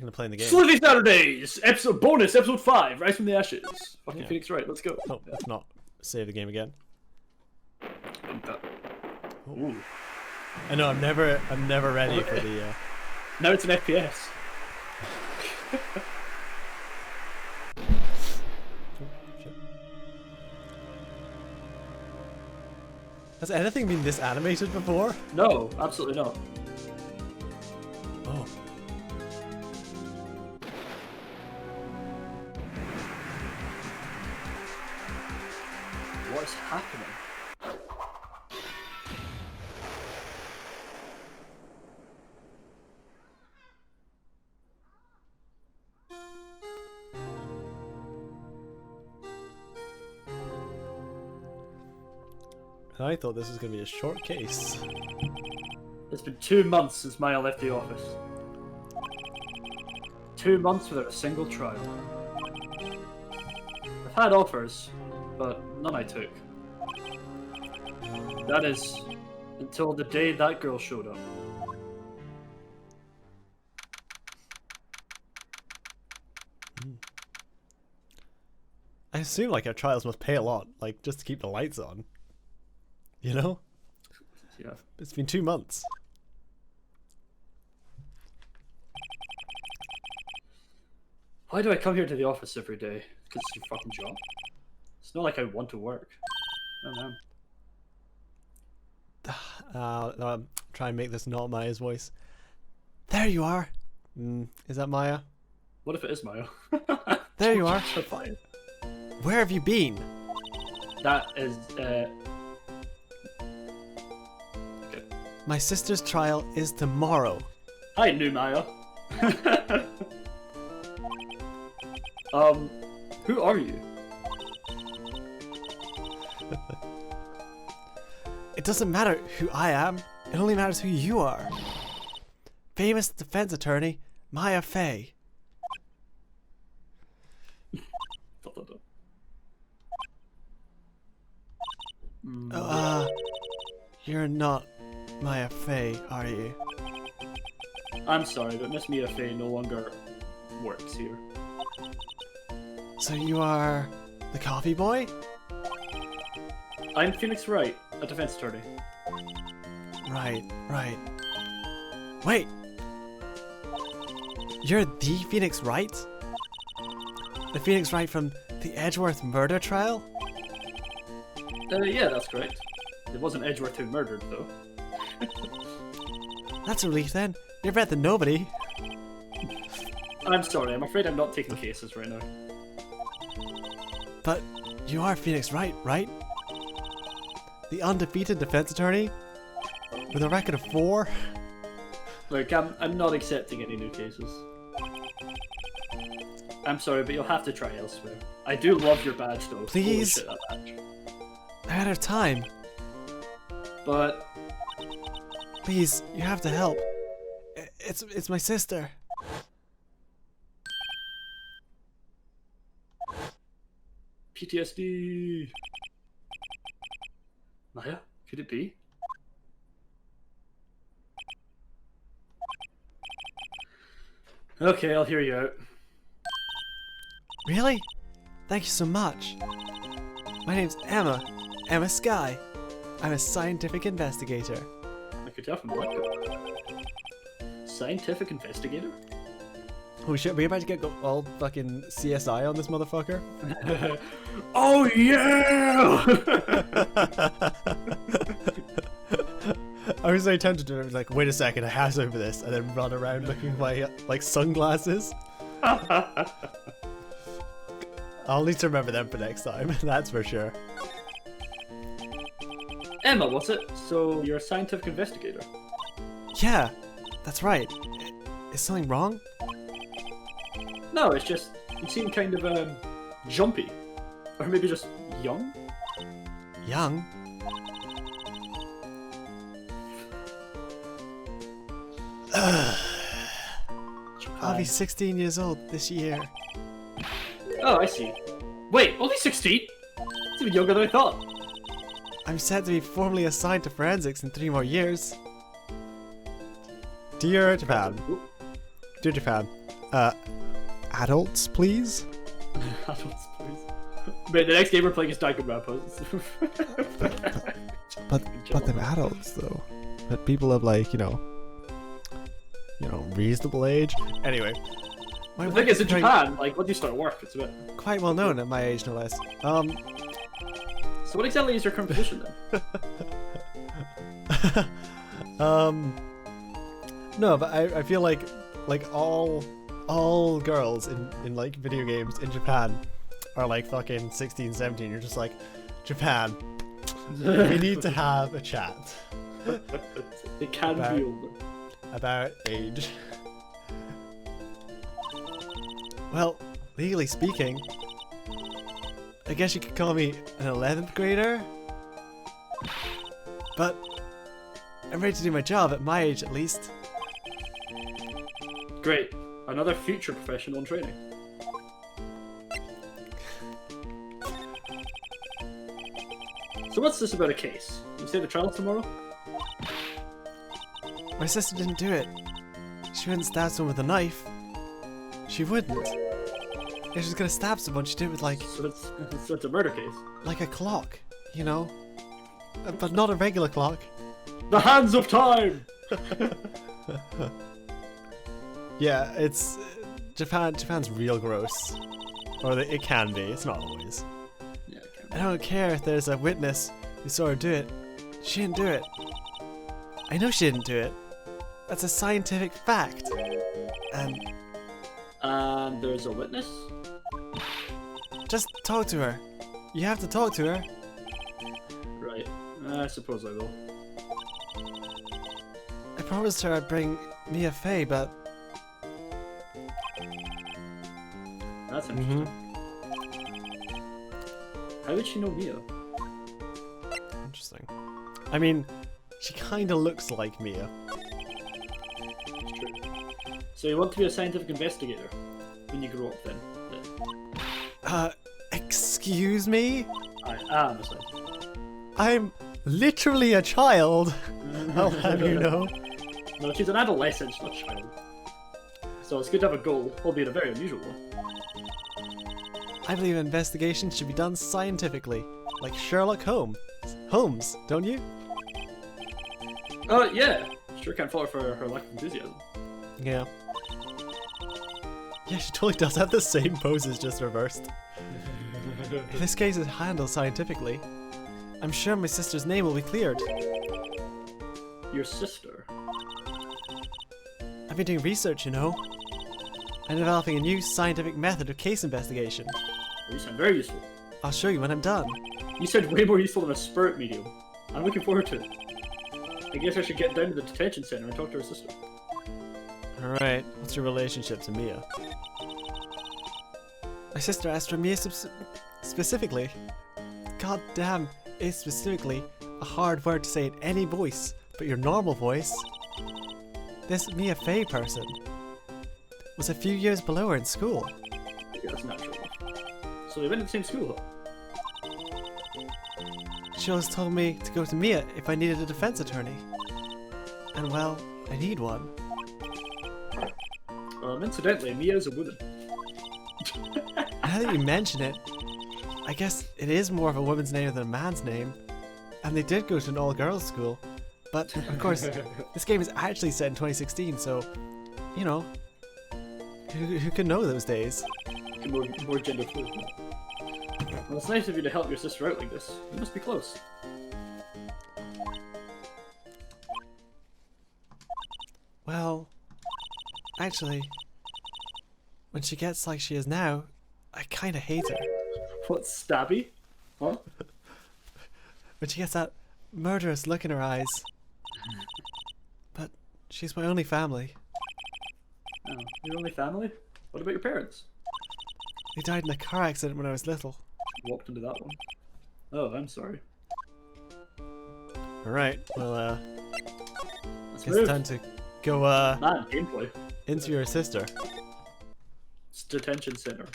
gonna play in the game. Sleuthy Saturdays! Episode 5, Rise from the Ashes. Fucking Yeah. Phoenix Wright, let's go. Oh, if not, save the game again. Ooh. I know, I'm never ready for the, Now it's an FPS. Has anything been this animated before? No, absolutely not. Oh. What's happening? I thought this was gonna be a short case. It's been 2 months since Maya left the office. 2 months without a single trial. I've had offers, but none I took. That is, until the day that girl showed up. I assume like our trials must pay a lot, like just to keep the lights on. You know? Yeah. It's been 2 months. Why do I come here to the office every day? Because it's your fucking job. It's not like I want to work. Oh man. Try and make this not Maya's voice. There you are. Is that Maya? What if it is Maya? There you are. Fine. Where have you been? That is, My sister's trial is tomorrow. Hi, new Maya. Who are you? It doesn't matter who I am. It only matters who you are. Famous defense attorney, Maya Fey. You're not Maya Fey, are you? I'm sorry, but Miss Mia Fey no longer works here. So you are the coffee boy? I'm Phoenix Wright, a defense attorney. Right. Wait! You're the Phoenix Wright? The Phoenix Wright from the Edgeworth murder trial? Yeah, that's correct. It wasn't Edgeworth who murdered, though. That's a relief then. You're better than nobody. I'm sorry, I'm afraid I'm not taking cases right now. But you are Phoenix Wright, right? The undefeated defense attorney? With a record of 4? Look, I'm not accepting any new cases. I'm sorry, but you'll have to try elsewhere. I do love your badge, though. Please? Holy shit, that badge. I'm out of time. But Please, you have to help. It's my sister. PTSD. Maya, could it be? Okay, I'll hear you out. Really? Thank you so much. My name's Emma Sky. I'm a scientific investigator. I could tell from the look. Scientific investigator? Holy shit, we're about to get all fucking CSI on this motherfucker. Oh yeah! I was so tempted to be like, wait a second, I have over this, and then run around looking for my like sunglasses. I'll need to remember them for next time, that's for sure. Emma, was it? So you're a scientific investigator? Yeah, that's right. Is something wrong? No, it's just you seem kind of jumpy, or maybe just young. Young? I'll be 16 years old this year. Oh, I see. Wait, only 16? It's even younger than I thought. I'm set to be formally assigned to forensics in 3 more years. Dear Japan. Dear Japan, Adults, please? Adults, please. But the next game we're playing is Danganronpa. But they're adults though. But people of like, reasonable age. Anyway. The thing is, in Japan, like, when you start work, it's a bit... Quite well known at my age, no less. So what exactly is your current position, then? No, but I feel like all girls in like video games in Japan are like fucking 16, 17. You're just like, Japan, we need to have a chat. It can be older. About age. Well, legally speaking, I guess you could call me an 11th grader. But I'm ready to do my job at my age, at least. Great. Another future professional in training. So what's this about a case? You say the trial's tomorrow? My sister didn't do it. She wouldn't stab someone with a knife. She wouldn't. If she was gonna stab someone, she'd do it with like... So it's a murder case? Like a clock, you know? But not a regular clock. The hands of time! Yeah, it's... Japan's real gross. Or it can be, it's not always. Yeah, it can be. I don't care if there's a witness who saw her do it. She didn't do it. I know she didn't do it. That's a scientific fact. And there's a witness? Just talk to her. You have to talk to her. Right. I suppose I will. I promised her I'd bring Mia Fey, but... That's interesting. How would she know Mia? Interesting. I mean, she kinda looks like Mia. It's true. So you want to be a scientific investigator when you grow up, then? Excuse me? I am a scientist. I'm literally a child. I'll have you know. No, she's an adolescent, she's not a child. So it's good to have a goal, albeit a very unusual one. I believe investigations should be done scientifically, like Sherlock Holmes, don't you? Yeah. Sure can't fault her for her lack of enthusiasm. Yeah. Yeah, she totally does have the same poses, just reversed. If this case is handled scientifically, I'm sure my sister's name will be cleared. Your sister? I've been doing research, you know. I'm developing a new scientific method of case investigation. Well, you sound very useful. I'll show you when I'm done. You sound way more useful than a spirit medium. I'm looking forward to it. I guess I should get down to the detention center and talk to her sister. Alright, what's your relationship to Mia? My sister asked for Mia specifically. God damn, it's specifically a hard word to say in any voice, but your normal voice. This Mia Fey person was a few years below her in school. Yeah, that's natural. So they went to the same school, huh? She always told me to go to Mia if I needed a defense attorney. And well, I need one. Incidentally, Mia is a woman. Now that you mention it, I guess it is more of a woman's name than a man's name. And they did go to an all-girls school. But, of course, this game is actually set in 2016, so, you know, who could know those days? More gender fluid. Well, it's nice of you to help your sister out like this. You must be close. Well, actually, when she gets like she is now, I kinda hate her. What, stabby? Huh? When she gets that murderous look in her eyes. But she's my only family. Oh, your only family? What about your parents? They died in a car accident when I was little. Walked into that one. Oh, I'm sorry. Alright, well, Let's guess move. it's time to go, Man, gameplay. into your sister. It's detention center.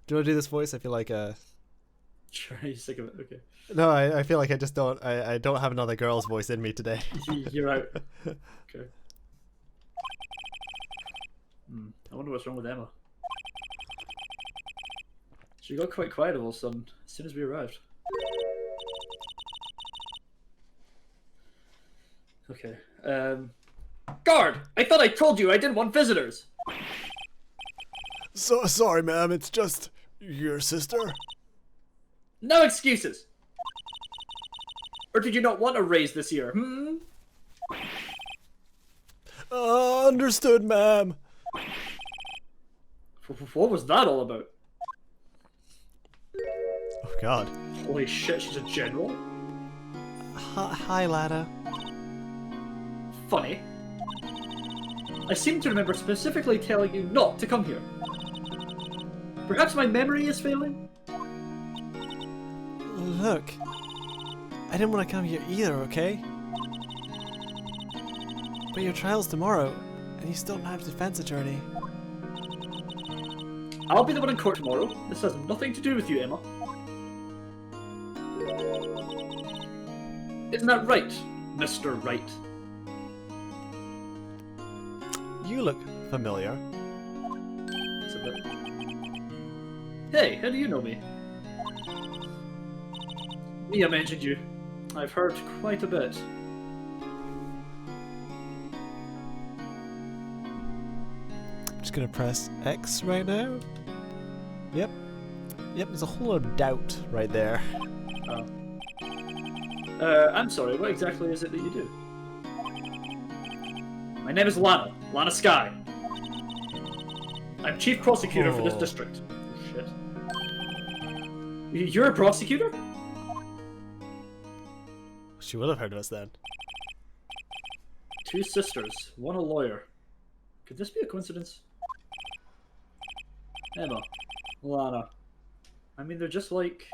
Do you want to do this voice? I feel like, Sure, you're sick of it. Okay. No, I feel like I just don't, I don't have another girl's voice in me today. You're out. Okay. I wonder what's wrong with Emma. She got quite quiet all of a sudden as soon as we arrived. Okay. Guard! I thought I told you I didn't want visitors! So sorry, ma'am. It's just your sister. No excuses! Or did you not want a raise this year, hmm? Understood, ma'am. What was that all about? Oh, God. Holy shit, she's a general? Hi, Lada. Funny. I seem to remember specifically telling you not to come here. Perhaps my memory is failing? Look. I didn't want to come here either, okay? But your trial's tomorrow, and you still don't have a defense attorney. I'll be the one in court tomorrow. This has nothing to do with you, Emma. Isn't that right, Mr. Wright? You look familiar. It's a bit. Hey, how do you know me? Mia mentioned you. I've heard quite a bit. I'm just gonna press X right now. Yep. Yep, there's a whole lot of doubt right there. Oh. I'm sorry, what exactly is it that you do? My name is Lana. Lana Sky. I'm Chief Prosecutor for this district. Oh, shit. You're a prosecutor? She would have heard of us then. 2 sisters, 1 a lawyer. Could this be a coincidence? Emma. Lana. I mean, they're just like...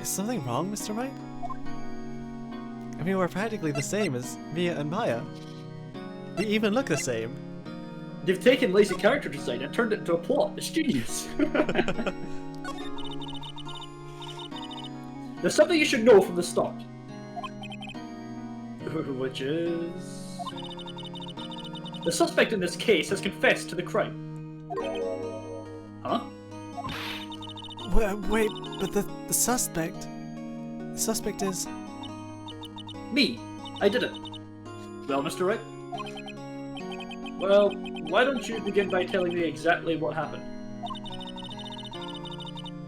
Is something wrong, Mr. Wright? I mean, we're practically the same as Mia and Maya. We even look the same. They've taken lazy character design and turned it into a plot. It's genius. There's something you should know from the start. Which is... The suspect in this case has confessed to the crime. Huh? Wait, but the suspect... The suspect is... Me. I did it. Well, Mr. Wright? Well, why don't you begin by telling me exactly what happened?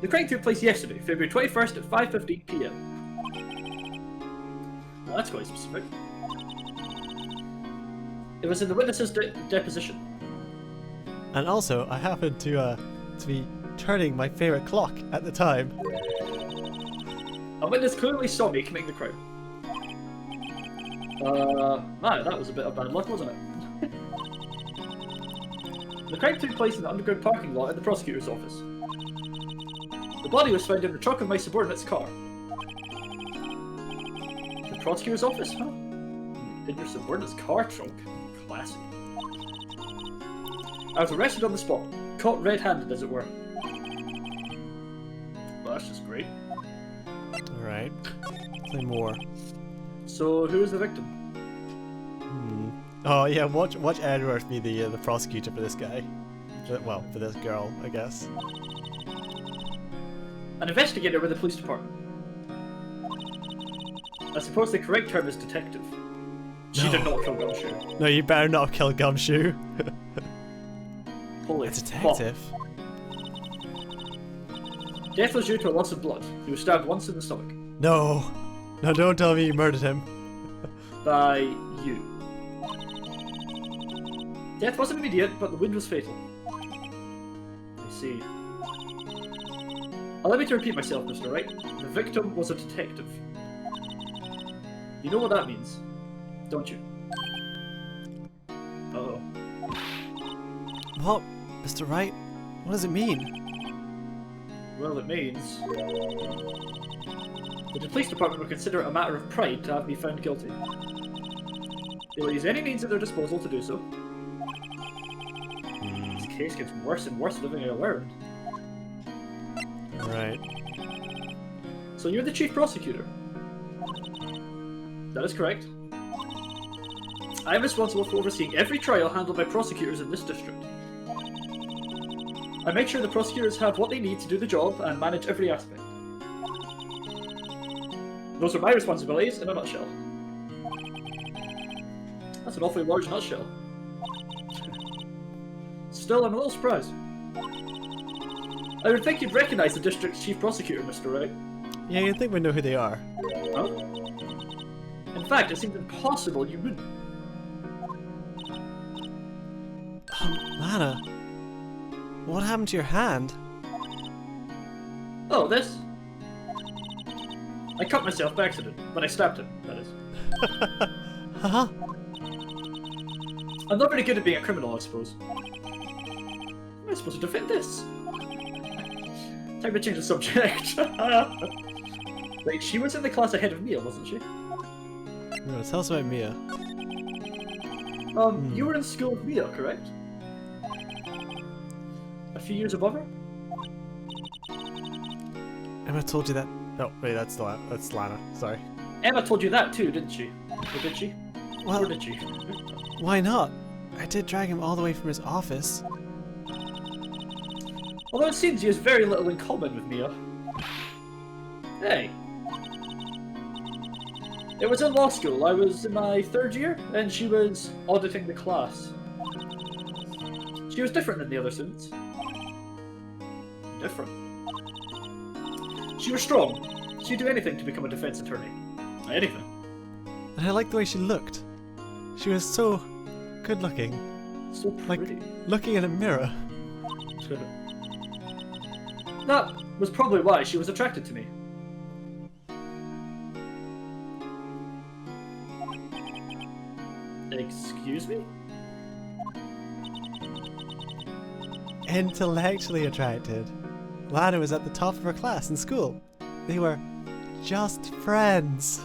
The crime took place yesterday, February 21st at 5:15 PM. Well, that's quite specific. It was in the witness's deposition. And also, I happened to be turning my favorite clock at the time. A witness clearly saw me committing the crime. Man, that was a bit of bad luck, wasn't it? The crime took place in the underground parking lot at the prosecutor's office. The body was found in the trunk of my subordinate's car. The prosecutor's office, huh? In your subordinate's car trunk? Classy. I was arrested on the spot, caught red-handed as it were. Well, that's just great. Alright. Play more. So, who is the victim? Oh yeah, watch Edward be the prosecutor for this guy. Well, for this girl, I guess. An investigator with the police department. I suppose the correct term is detective. She did not kill Gumshoe. No, you better not kill Gumshoe. Holy A detective? fuck. Death was due to a loss of blood. He was stabbed once in the stomach. No. No, don't tell me you murdered him. By you. Death wasn't immediate, but the wound was fatal. I see. Allow me to repeat myself, Mr. Wright. The victim was a detective. You know what that means, don't you? Uh-oh. What? Mr. Wright? What does it mean? Well, it means... the police department will consider it a matter of pride to have me found guilty. They will use any means at their disposal to do so. This case gets worse and worse living I learned. Right. So you're the chief prosecutor? That is correct. I am responsible for overseeing every trial handled by prosecutors in this district. I make sure the prosecutors have what they need to do the job and manage every aspect. Those are my responsibilities in a nutshell. That's an awfully large nutshell. Still, I'm a little surprised. I would think you'd recognize the district's chief prosecutor, Mr. Wright. Yeah, you'd think we know who they are. Huh? In fact, it seems impossible you wouldn't. Lana, what happened to your hand? Oh, this? I cut myself by accident, when I stabbed him, that is. Huh? I'm not very good at being a criminal, I suppose. How am I supposed to defend this? Time to change the subject. Wait, she was in the class ahead of Mia, wasn't she? No, tell us about Mia. You were in school with Mia, correct? A few years above her? Emma told you that. Oh, wait, that's Lana. Sorry. Emma told you that too, didn't she? Or did she? Well, Or did she? why not? I did drag him all the way from his office. Although it seems he has very little in common with Mia. Hey. It was in law school. I was in my 3rd year, and she was auditing the class. She was different than the other students. Different. She was strong. She'd do anything to become a defense attorney. Anything. And I liked the way she looked. She was so good looking. So Like, pretty. looking in a mirror. That was probably why she was attracted to me. Excuse me? Intellectually attracted. Lana was at the top of her class in school. They were just friends.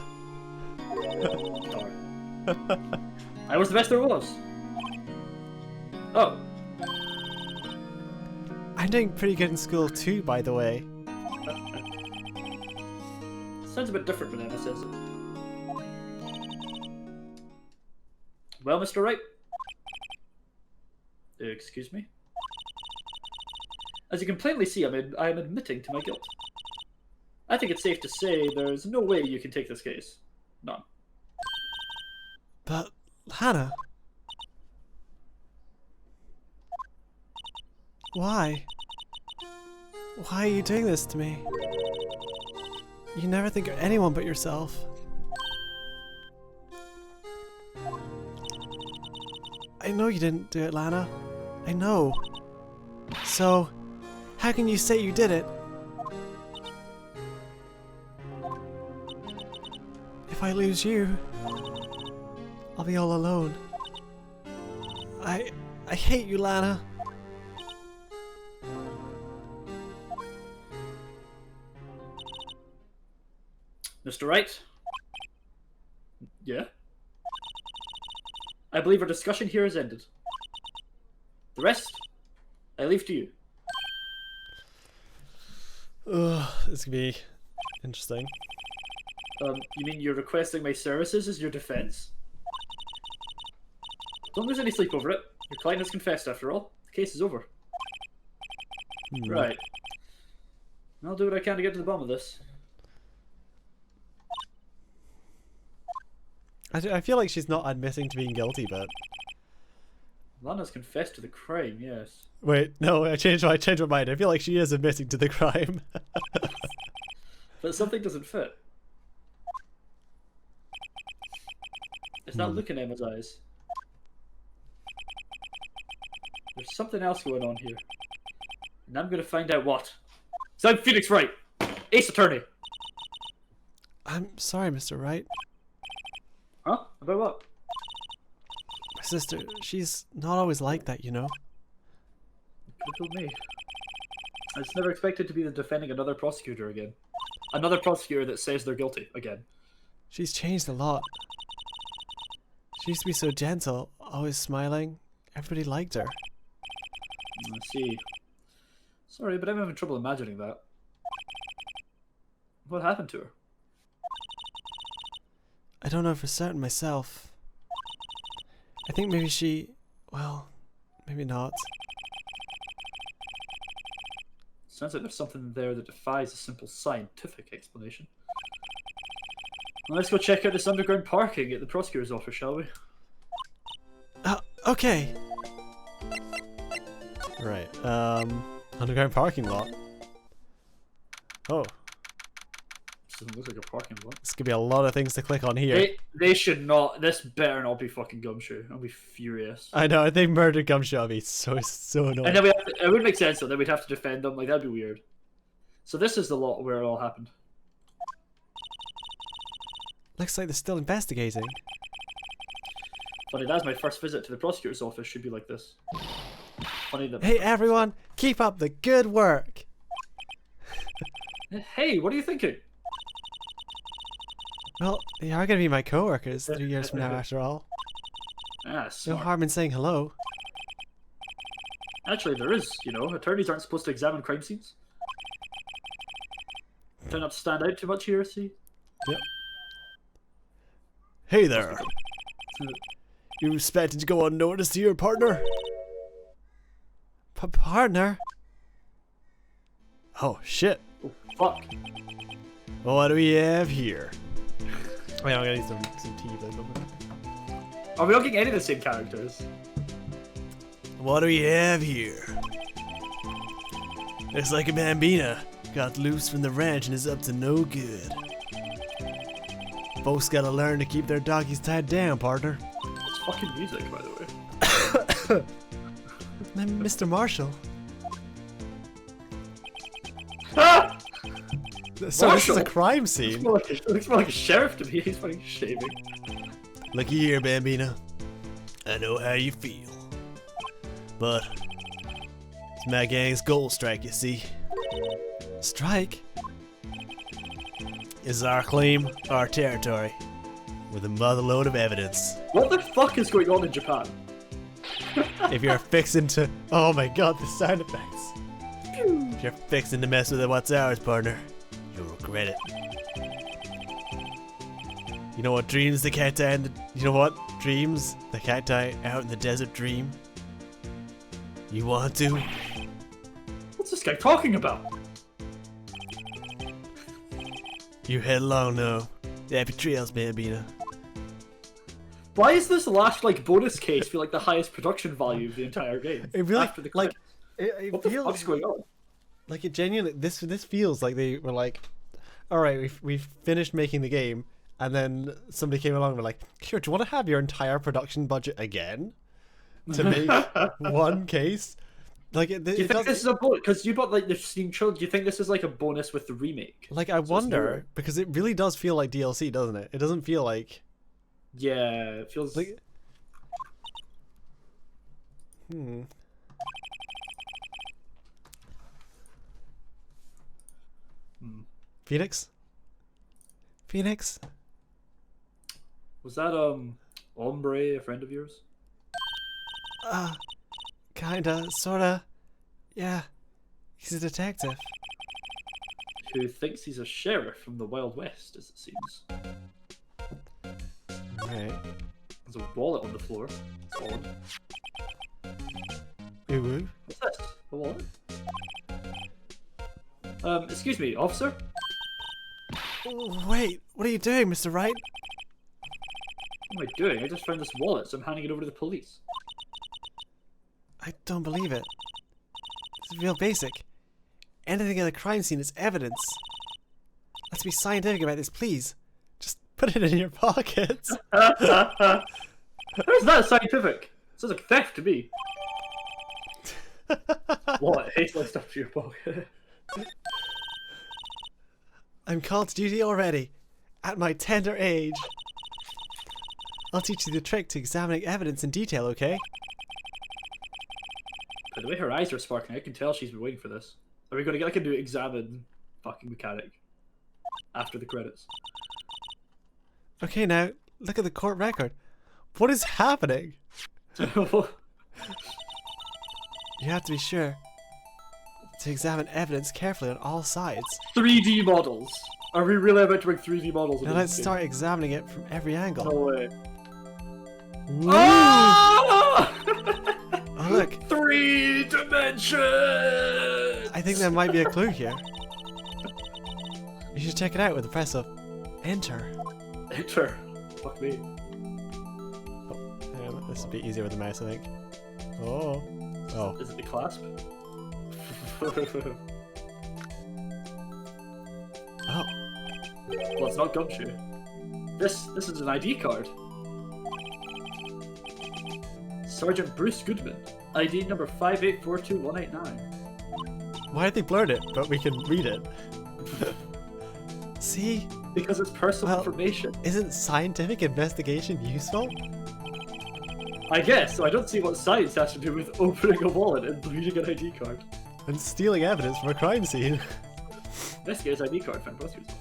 Darn. I was the best there was. Oh. I'm doing pretty good in school too, by the way. Sounds a bit different when Emma says it. Well, Mr. Wright? Excuse me? As you can plainly see, I am admitting to my guilt. I think it's safe to say there's no way you can take this case. None. But, Lana... Why? Why are you doing this to me? You never think of anyone but yourself. I know you didn't do it, Lana. I know. So, how can you say you did it? If I lose you, I'll be all alone. I hate you, Lana. Mr. Wright? Yeah? I believe our discussion here has ended. The rest, I leave to you. Ugh, this could be interesting. You mean you're requesting my services as your defense? Don't lose any sleep over it. Your client has confessed after all. The case is over. Right. I'll do what I can to get to the bottom of this. I feel like she's not admitting to being guilty, but... Lana's confessed to the crime, yes. Wait, no, I changed my mind. I feel like she is admitting to the crime. But something doesn't fit. It's not look in Emma's eyes. There's something else going on here. And I'm gonna find out what. So I'm Phoenix Wright, Ace Attorney. I'm sorry, Mr. Wright. Huh? About what? My sister, she's not always like that, you know? You told me. I just never expected to be the defending another prosecutor again. Another prosecutor that says they're guilty again. She's changed a lot. She used to be so gentle, always smiling. Everybody liked her. I see. Sorry, but I'm having trouble imagining that. What happened to her? I don't know for certain myself. I think maybe she... well, maybe not. Sounds like there's something there that defies a simple scientific explanation. Well, let's go check out this underground parking at the prosecutor's office, shall we? Okay. Right, underground parking lot. Oh. This doesn't look like a parking lot. This could be a lot of things to click on here. They should not. This better not be fucking Gumshoe. I'll be furious. I know, if they murdered Gumshoe, I'd be so annoying. And then it would make sense though. Then we'd have to defend them. Like that'd be weird. So this is the lot where it all happened. Looks like they're still investigating. Funny, that's my first visit to the prosecutor's office. Should be like this. Funny that. Hey everyone, keep up the good work. Hey, what are you thinking? Well, they are going to be my co-workers 3 years from now after all. Ah, No smart. harm in saying hello. Actually, there is. You know, attorneys aren't supposed to examine crime scenes. Try not to stand out too much here, see? Yep. Hey there. You expected to go unnoticed to your partner? Partner? Oh, shit. Oh, fuck. What do we have here? Wait, I'm gonna need some tea or something. Are we not getting any of the same characters? What do we have here? Looks like a bambina got loose from the ranch and is up to no good. Folks gotta learn to keep their doggies tied down, partner. It's fucking music, by the way. Mr. Marshall. Ah! So this is a Marshall? crime Looks scene. more like a sheriff to me. He's fucking shaving. Looky here, Bambina. I know how you feel. But it's my gang's gold strike, you see. Strike? This is our claim, our territory, with a motherload of evidence. What the fuck is going on in Japan? If you're fixing to... oh my god, the sound effects. If you're fixing to mess with what's ours, partner, you'll regret it. You know what dreams the cacti and the... you know what dreams the cacti out in the desert dream? You want to? What's this guy talking about? You head along now. Happy trails, Bambina. Why is this last like bonus case feel like the highest production value of the entire game? It really After the like credits? it What the feels fuck's going on? like it genuinely this feels like they were like, all right, we've finished making the game, and then somebody came along and were like, here, do you want to have your entire production budget again to make one case? Like it, Do you think this is a bonus? Because you bought like the Steam Chill. Do you think this is like a bonus with the remake? like I wonder because it really does feel like DLC, doesn't it? It doesn't feel like Yeah, it feels like Phoenix? Phoenix? Was that Ombre a friend of yours? Kinda, sorta. Yeah. He's a detective. Who thinks he's a sheriff from the Wild West, as it seems. Right. There's a wallet on the floor. It's odd. Ooh. What's this? A wallet? Excuse me, officer? Wait, what are you doing, Mr. Wright? What am I doing? I just found this wallet, so I'm handing it over to the police. I don't believe it. It's real basic. Anything in a crime scene is evidence. Let's be scientific about this, please. Just put it in your pocket. How's that scientific? Sounds like theft to me. What? Hastily stuff to your pocket. I'm called to duty already. At my tender age. I'll teach you the trick to examining evidence in detail, okay? By the way her eyes are sparkling, I can tell she's been waiting for this. Are we gonna get like a new examine fucking mechanic after the credits? Okay, now, look at the court record. What is happening? You have to be sure to examine evidence carefully on all sides. 3D models. Are we really about to make 3D models? Now let's start examining it from every angle. No way. Ooh. Oh! Oh, look. 3 dimensions! I think there might be a clue here. You should check it out with the press of enter. Enter. Fuck me. Hang on, this will be easier with the mouse, I think. Oh. Oh. Is it the clasp? Oh. Well, it's not Gumshoe. This is an ID card. Sergeant Bruce Goodman. ID number 5842189. Why did they blurred it, but we can read it? See? Because it's personal information. Isn't scientific investigation useful? I guess, so I don't see what science has to do with opening a wallet and reading an ID card. And stealing evidence from a crime scene. Investigator's ID card found both results.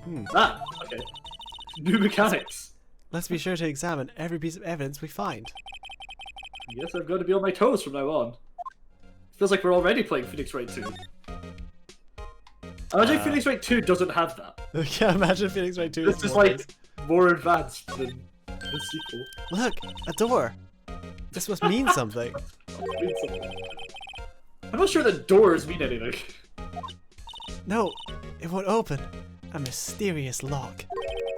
Hmm. Ah, okay. New mechanics. Let's be sure to examine every piece of evidence we find. Yes, I've got to be on my toes from now on. Feels like we're already playing Phoenix Wright 2. Imagine Phoenix Wright 2 doesn't have that. I can't imagine Phoenix Wright 2. This is like more advanced than the sequel. Look, a door. This must mean something. I'm not sure that doors mean anything. No, it won't open. A mysterious lock.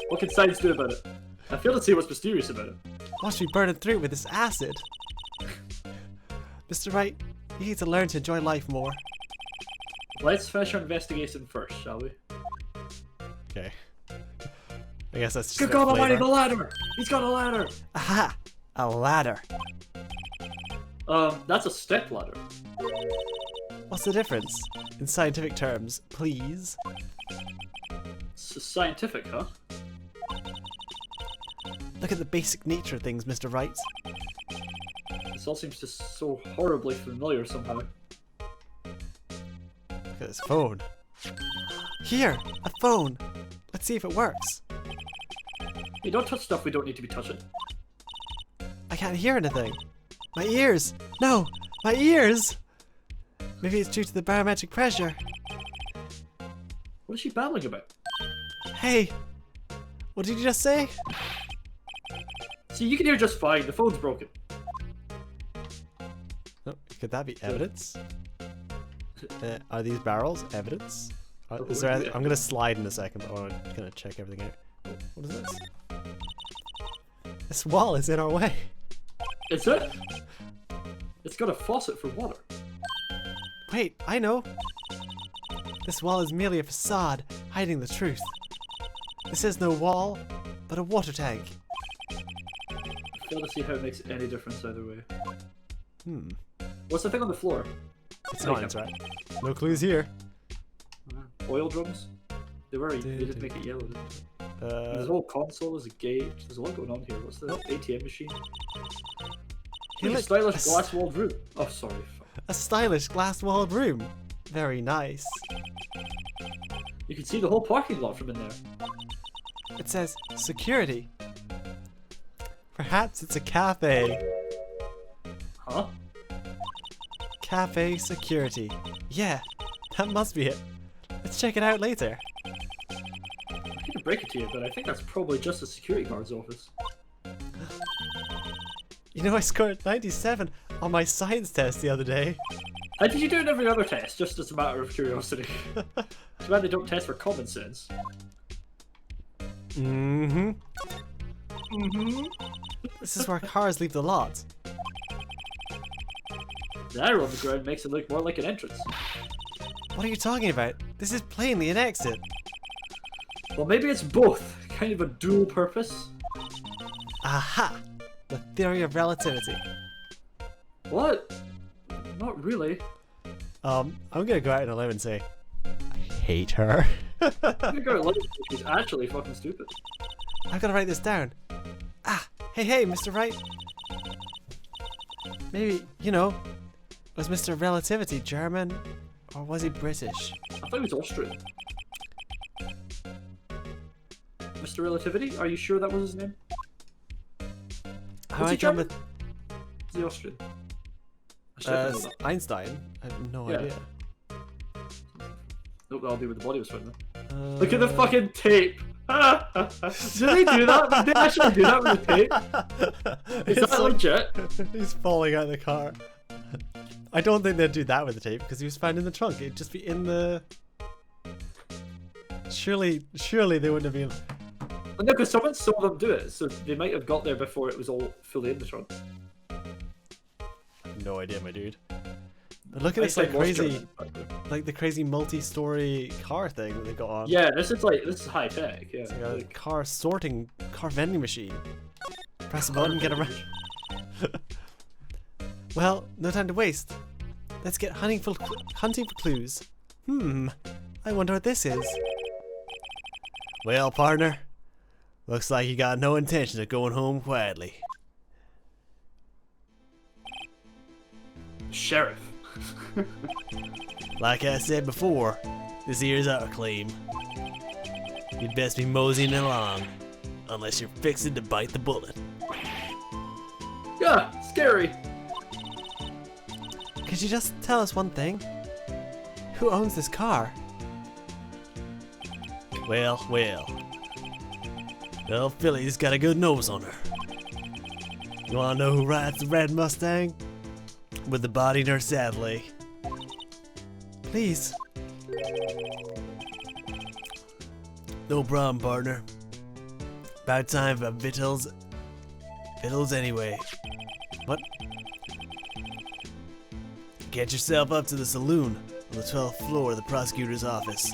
What can science do about it? I fail to see what's mysterious about it. Watch me burn it through with this acid. Mr. Wright, you need to learn to enjoy life more. Let's finish our investigation first, shall we? Okay. I guess that's just Good God Almighty, the ladder! He's got a ladder! Aha! A ladder. That's a step ladder. What's the difference? In scientific terms, please. It's scientific, huh? Look at the basic nature of things, Mr. Wright. This all seems just so horribly familiar somehow. Look at this phone. Here! A phone! Let's see if it works. Hey, don't touch stuff we don't need to be touching. I can't hear anything. My ears! No! My ears! Maybe it's due to the barometric pressure. What is she babbling about? Hey! What did you just say? See, you can hear just fine. The phone's broken. Oh, could that be evidence? Are these barrels evidence? Is there? I'm gonna slide in a second, but I'm gonna check everything out. Oh, what is this? This wall is in our way. Is it? It's got a faucet for water. Wait, I know. This wall is merely a facade, hiding the truth. This is no wall, but a water tank. I fail to see how it makes any difference either way. Hmm. What's the thing on the floor? It's not, it's right. No clues here. Oil drums? They didn't make it yellow, did they? There's a whole console, there's a gauge, there's a lot going on here. What's the ATM machine? Hey, A look, stylish glass-walled room. Oh, sorry. a stylish glass-walled room. Very nice. You can see the whole parking lot from in there. It says security. Perhaps it's a cafe. Huh? Cafe security. Yeah, that must be it. Let's check it out later. I hate to break it to you, but I think that's probably just a security guard's office. You know, I scored 97 on my science test the other day. How did you do in every other test, just as a matter of curiosity? Too bad they don't test for common sense. Mm-hmm. Mm-hmm. This is where cars leave the lot. The arrow on the ground makes it look more like an entrance. What are you talking about? This is plainly an exit. Well, maybe it's both. Kind of a dual purpose. Aha! The theory of relativity. What? Not really. I'm gonna go out on a limb and say, I hate her. I'm gonna go to she's actually fucking stupid. I've gotta write this down. Hey, Mr. Wright. Maybe, you know, was Mr. Relativity German or was he British? I thought he was Austrian. Mr. Relativity? Are you sure that was his name? How Was I he got German? with Is he Austrian? I should have known that. Einstein? I have no Yeah. idea. Nope, that'll do with the body was found then. Look at the fucking tape. Do they do that? Did they actually do that with the tape? Is It's that like- legit? He's falling out of the car. I don't think they'd do that with the tape because he was found in the trunk. It'd just be in the. Surely they wouldn't have been. Well, no, because someone saw them do it, so they might have got there before it was all fully in the trunk. No idea, my dude. But look at this Might like say crazy, most of like the crazy multi-story car thing that they got on. Yeah, this is high tech. Yeah, It's like a like, car vending machine. Press a button, get around. Well, no time to waste. Let's get hunting for clues. I wonder what this is. Well, partner, looks like you got no intention of going home quietly. sheriff. Like I said before, this here's our claim. You'd best be moseying along, unless you're fixing to bite the bullet. Yeah, scary. Could you just tell us one thing? Who owns this car? Well. Well, Philly's got a good nose on her. You wanna know who rides the red Mustang? With the body in her saddle. Please. No problem, partner. About time for victuals. Victuals anyway. What? Get yourself up to the saloon on the 12th floor of the prosecutor's office.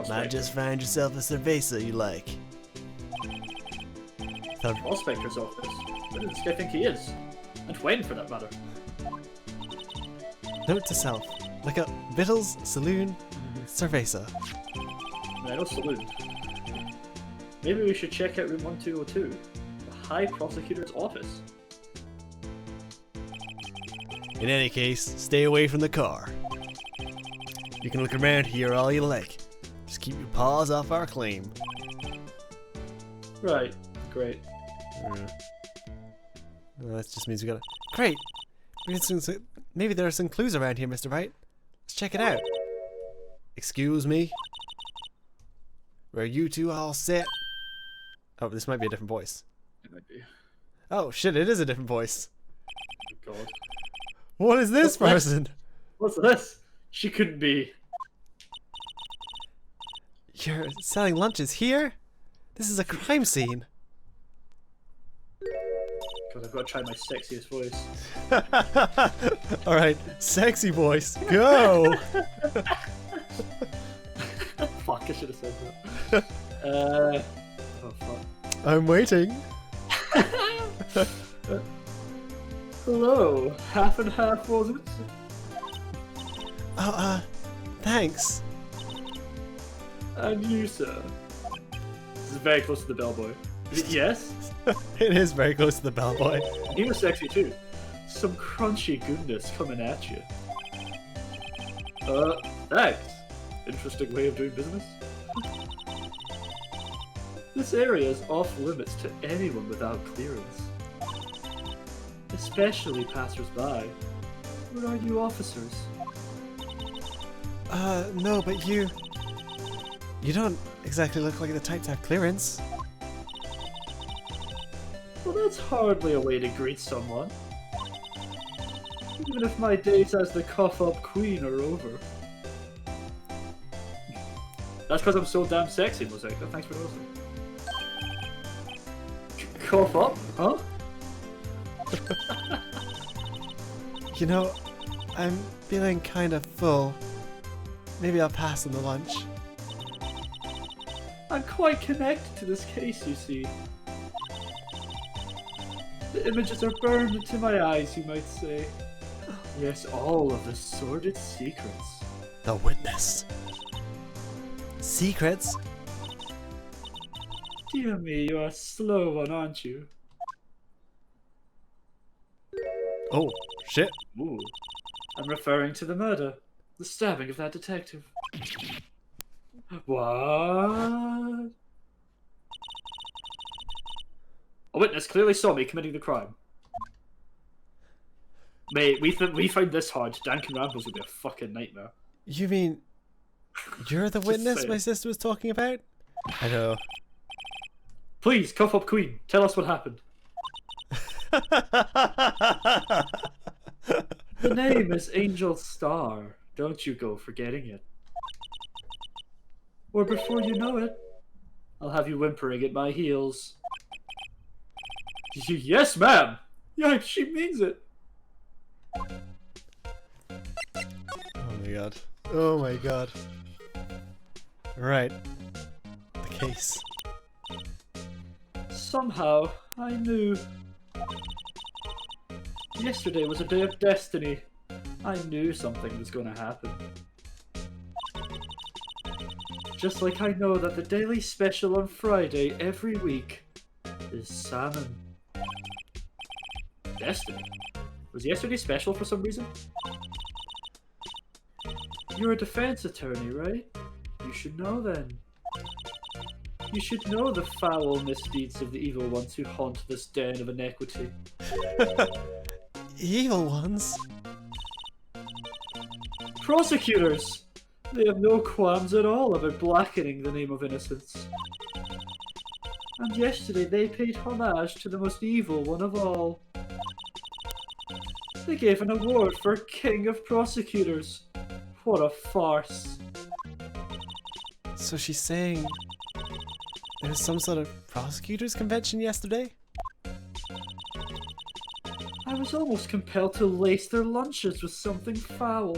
Might just find yourself a cerveza you like. Prospector's office. Where does this guy think he is? And when, for that matter? Note to self. Look up Victuals, Saloon, Cerveza. I know saloon. Maybe we should check out room 1202. The High Prosecutor's office. In any case, stay away from the car. You can look around here all you like. Just keep your paws off our claim. Right. Great. Well, that just means we gotta. Great! Maybe there are some clues around here, Mr. Wright. Let's check it out. Excuse me? Were you two all set? Oh, this might be a different voice. It might be. Oh shit, it is a different voice. God. What is this What's person? What's this? She couldn't be. You're selling lunches here? This is a crime scene. God, I've got to try my sexiest voice. Alright, sexy voice, go! Fuck, I should have said that. Oh fuck. I'm waiting. Hello, half and half, was it? Oh, thanks. And you, sir? This is very close to the bellboy. Yes? It is very close to the bellboy. He was sexy too. Some crunchy goodness coming at you. Thanks. Interesting way of doing business. This area is off limits to anyone without clearance. Especially passers-by. Where are you officers? No, but you don't exactly look like the type to have clearance. Well, that's hardly a way to greet someone. Even if my days as the cuff-up queen are over. That's because I'm so damn sexy, Mosaica. Thanks for noticing. Cough up? Huh? You know, I'm feeling kind of full. Maybe I'll pass on the lunch. I'm quite connected to this case, you see. The images are burned into my eyes, you might say. Yes, all of the sordid secrets. The witness. Secrets? Dear me, you are a slow one, aren't you? Oh, shit. Ooh. I'm referring to the murder. The stabbing of that detective. What? A witness clearly saw me committing the crime. Mate, we found this hard. Dan Can Rambles would be a fucking nightmare. You mean You're the Just witness saying. my sister was talking about? I know. Please, cough up Queen. Tell us what happened. The name is Angel Star. Don't you go forgetting it. Or before you know it, I'll have you whimpering at my heels. Yes, ma'am. Yeah, she means it. Oh my god. Oh my god. Right. The case. Somehow, I knew. Yesterday was a day of destiny. I knew something was going to happen. Just like I know that the daily special on Friday every week is salmon. Destiny? Was yesterday special for some reason? You're a defense attorney, right? You should know then. You should know the foul misdeeds of the evil ones who haunt this den of inequity. Evil ones? Prosecutors! They have no qualms at all about blackening the name of innocence. And yesterday they paid homage to the most evil one of all. They gave an award for King of Prosecutors. What a farce. So she's saying there was some sort of prosecutors convention yesterday? I was almost compelled to lace their lunches with something foul.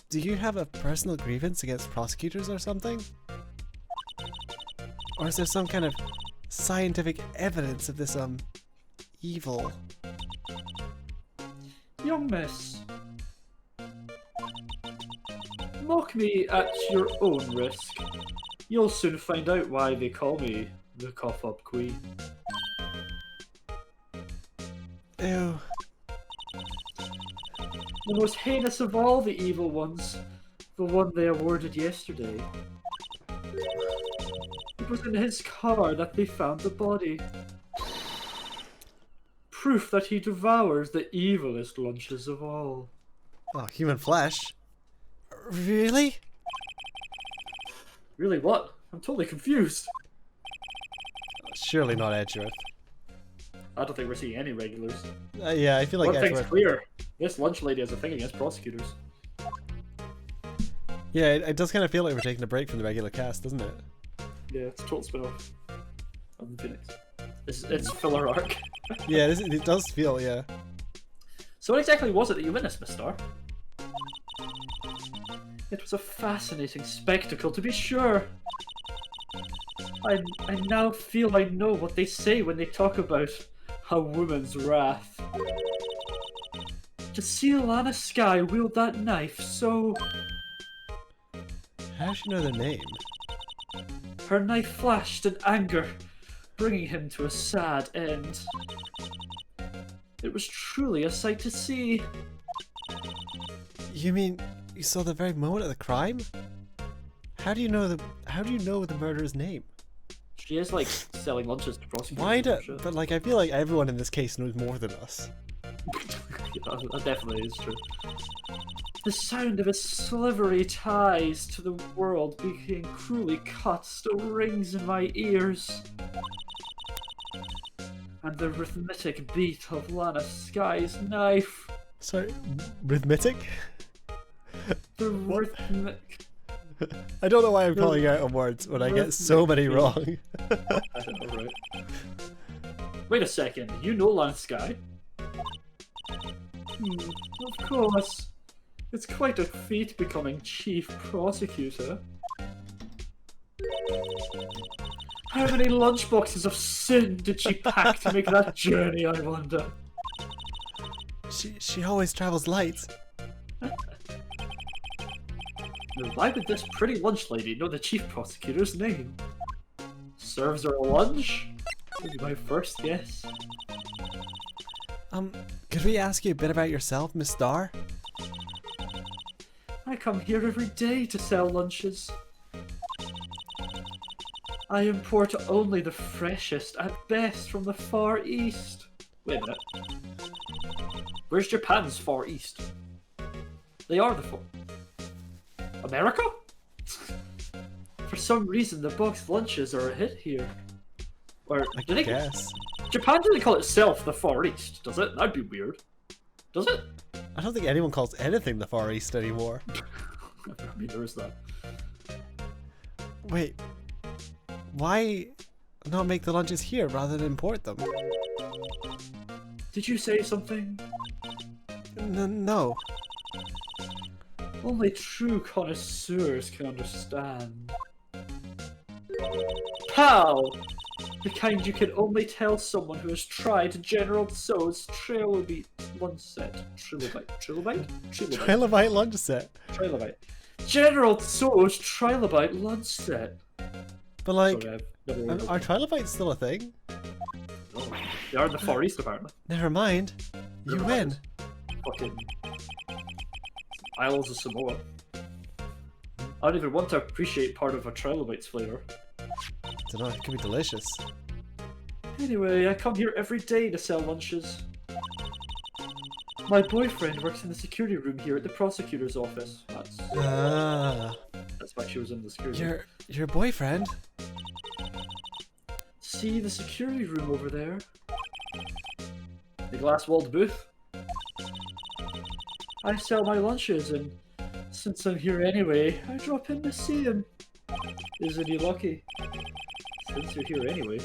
Do you have a personal grievance against prosecutors or something? Or is there some kind of scientific evidence of this, evil? Young miss, mock me at your own risk. You'll soon find out why they call me the Cough-Up Queen. Ew. The most heinous of all the evil ones, the one they awarded yesterday. It was in his car that they found the body. Proof that he devours the evilest lunches of all. Oh, human flesh? Really? Really, what? I'm totally confused. Surely not Edgeworth. I don't think we're seeing any regulars. Yeah, I feel like One thing's Edgeworth... clear. This lunch lady has a thing against prosecutors. Yeah, it does kind of feel like we're taking a break from the regular cast, doesn't it? Yeah, it's a total spin-off of the Phoenix. It's filler arc. Yeah, it does feel, yeah. So what exactly was it that you witnessed, Miss Star? It was a fascinating spectacle, to be sure. I now feel I know what they say when they talk about a woman's wrath. To see Alana Skye wield that knife so... How does she know their name? Her knife flashed in anger, bringing him to a sad end. It was truly a sight to see. You mean you saw the very moment of the crime? How do you know the murderer's name? She is like selling lunches to prosecutors. Why do? and shit. But like, I feel like everyone in this case knows more than us. Yeah, that definitely is true. The sound of his slivery ties to the world being cruelly cut still rings in my ears. And the rhythmic beat of Lana Skye's knife. Sorry, rhythmic? The What? rhythmic... I don't know why I'm calling out on words when I get so many wrong. I don't know, right? Wait a second, you know Lana Skye? Of course. It's quite a feat becoming chief prosecutor. How many lunchboxes of sin did she pack to make that journey, I wonder? She always travels light. Now, why would this pretty lunch lady know the chief prosecutor's name? Serves her lunch? Would be my first guess. Could we ask you a bit about yourself, Miss Star? I come here every day to sell lunches. I import only the freshest at best from the Far East. Wait a minute. Where's Japan's Far East? They are America? For some reason, the boxed lunches are a hit here. Or I guess. Japan doesn't call itself the Far East, does it? That'd be weird. Does it? I don't think anyone calls anything the Far East anymore. I mean, there is that. Wait, why not make the lunches here rather than import them? Did you say something? No. Only true connoisseurs can understand. Pal! The kind you can only tell someone who has tried General Tso's Trilobite lunch set. Trilobite? Trilobite lunch set. Trilobite. General Tso's Trilobite lunch set. But like, Sorry, are trilobites still a thing? Oh, they are in the Far East, apparently. Never mind. You win. Fucking Isles of Samoa. I don't even want to appreciate part of a trilobite's flavor. Don't know, it could be delicious. Anyway, I come here every day to sell lunches. My boyfriend works in the security room here at the prosecutor's office. That's why she was in the security room. Your boyfriend? See the security room over there? The glass-walled booth? I sell my lunches, and since I'm here anyway, I drop in to see him. Isn't he lucky? Since you're here anyway,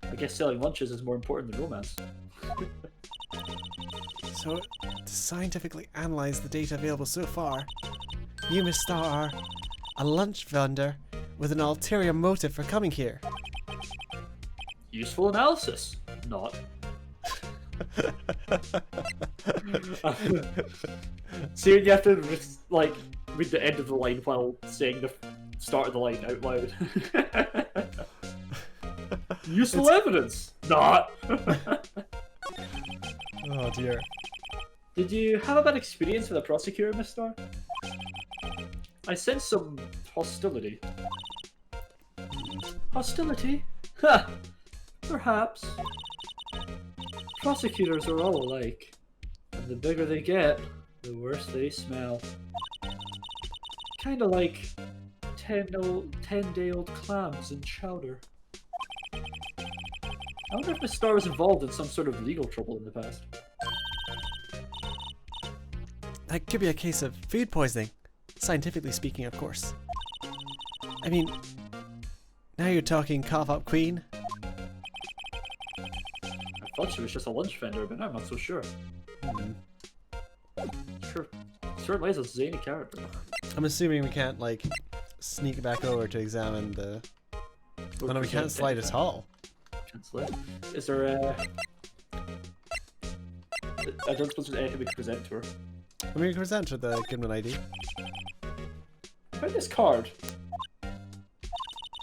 I guess selling lunches is more important than romance. So, to scientifically analyze the data available so far, you, Miss Star, are a lunch vendor with an ulterior motive for coming here. Useful analysis. Not. See, you have to like read the end of the line while saying the start of the line out loud. Useful evidence. Not. Oh dear. Did you have a bad experience with a prosecutor, Miss Star? I sense some hostility. Hostility? Ha! Perhaps. Prosecutors are all alike, and the bigger they get, the worse they smell. Kinda like 10-day-old clams in chowder. I wonder if Miss Star was involved in some sort of legal trouble in the past. That could be a case of food poisoning. Scientifically speaking, of course. I mean, now you're talking cough up queen. I thought she was just a lunch vendor, but now I'm not so sure. Sure, certainly is a zany character. I'm assuming we can't, like, sneak back over to examine the... Oh no, we can't slide at all. Can't slide? Is there a... I don't suppose there's anything we can present to her. I mean, we can present her the Gimlin ID. Find this card.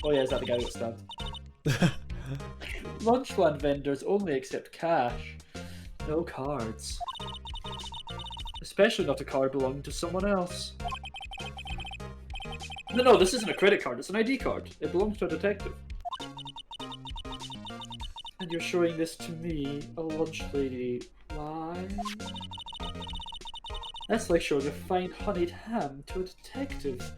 Oh yeah, is that the guy who got stabbed? Lunchland vendors only accept cash. No cards. Especially not a card belonging to someone else. No, this isn't a credit card, it's an ID card. It belongs to a detective. And you're showing this to me, a lunch lady. Why? That's like showing a fine honeyed ham to a detective.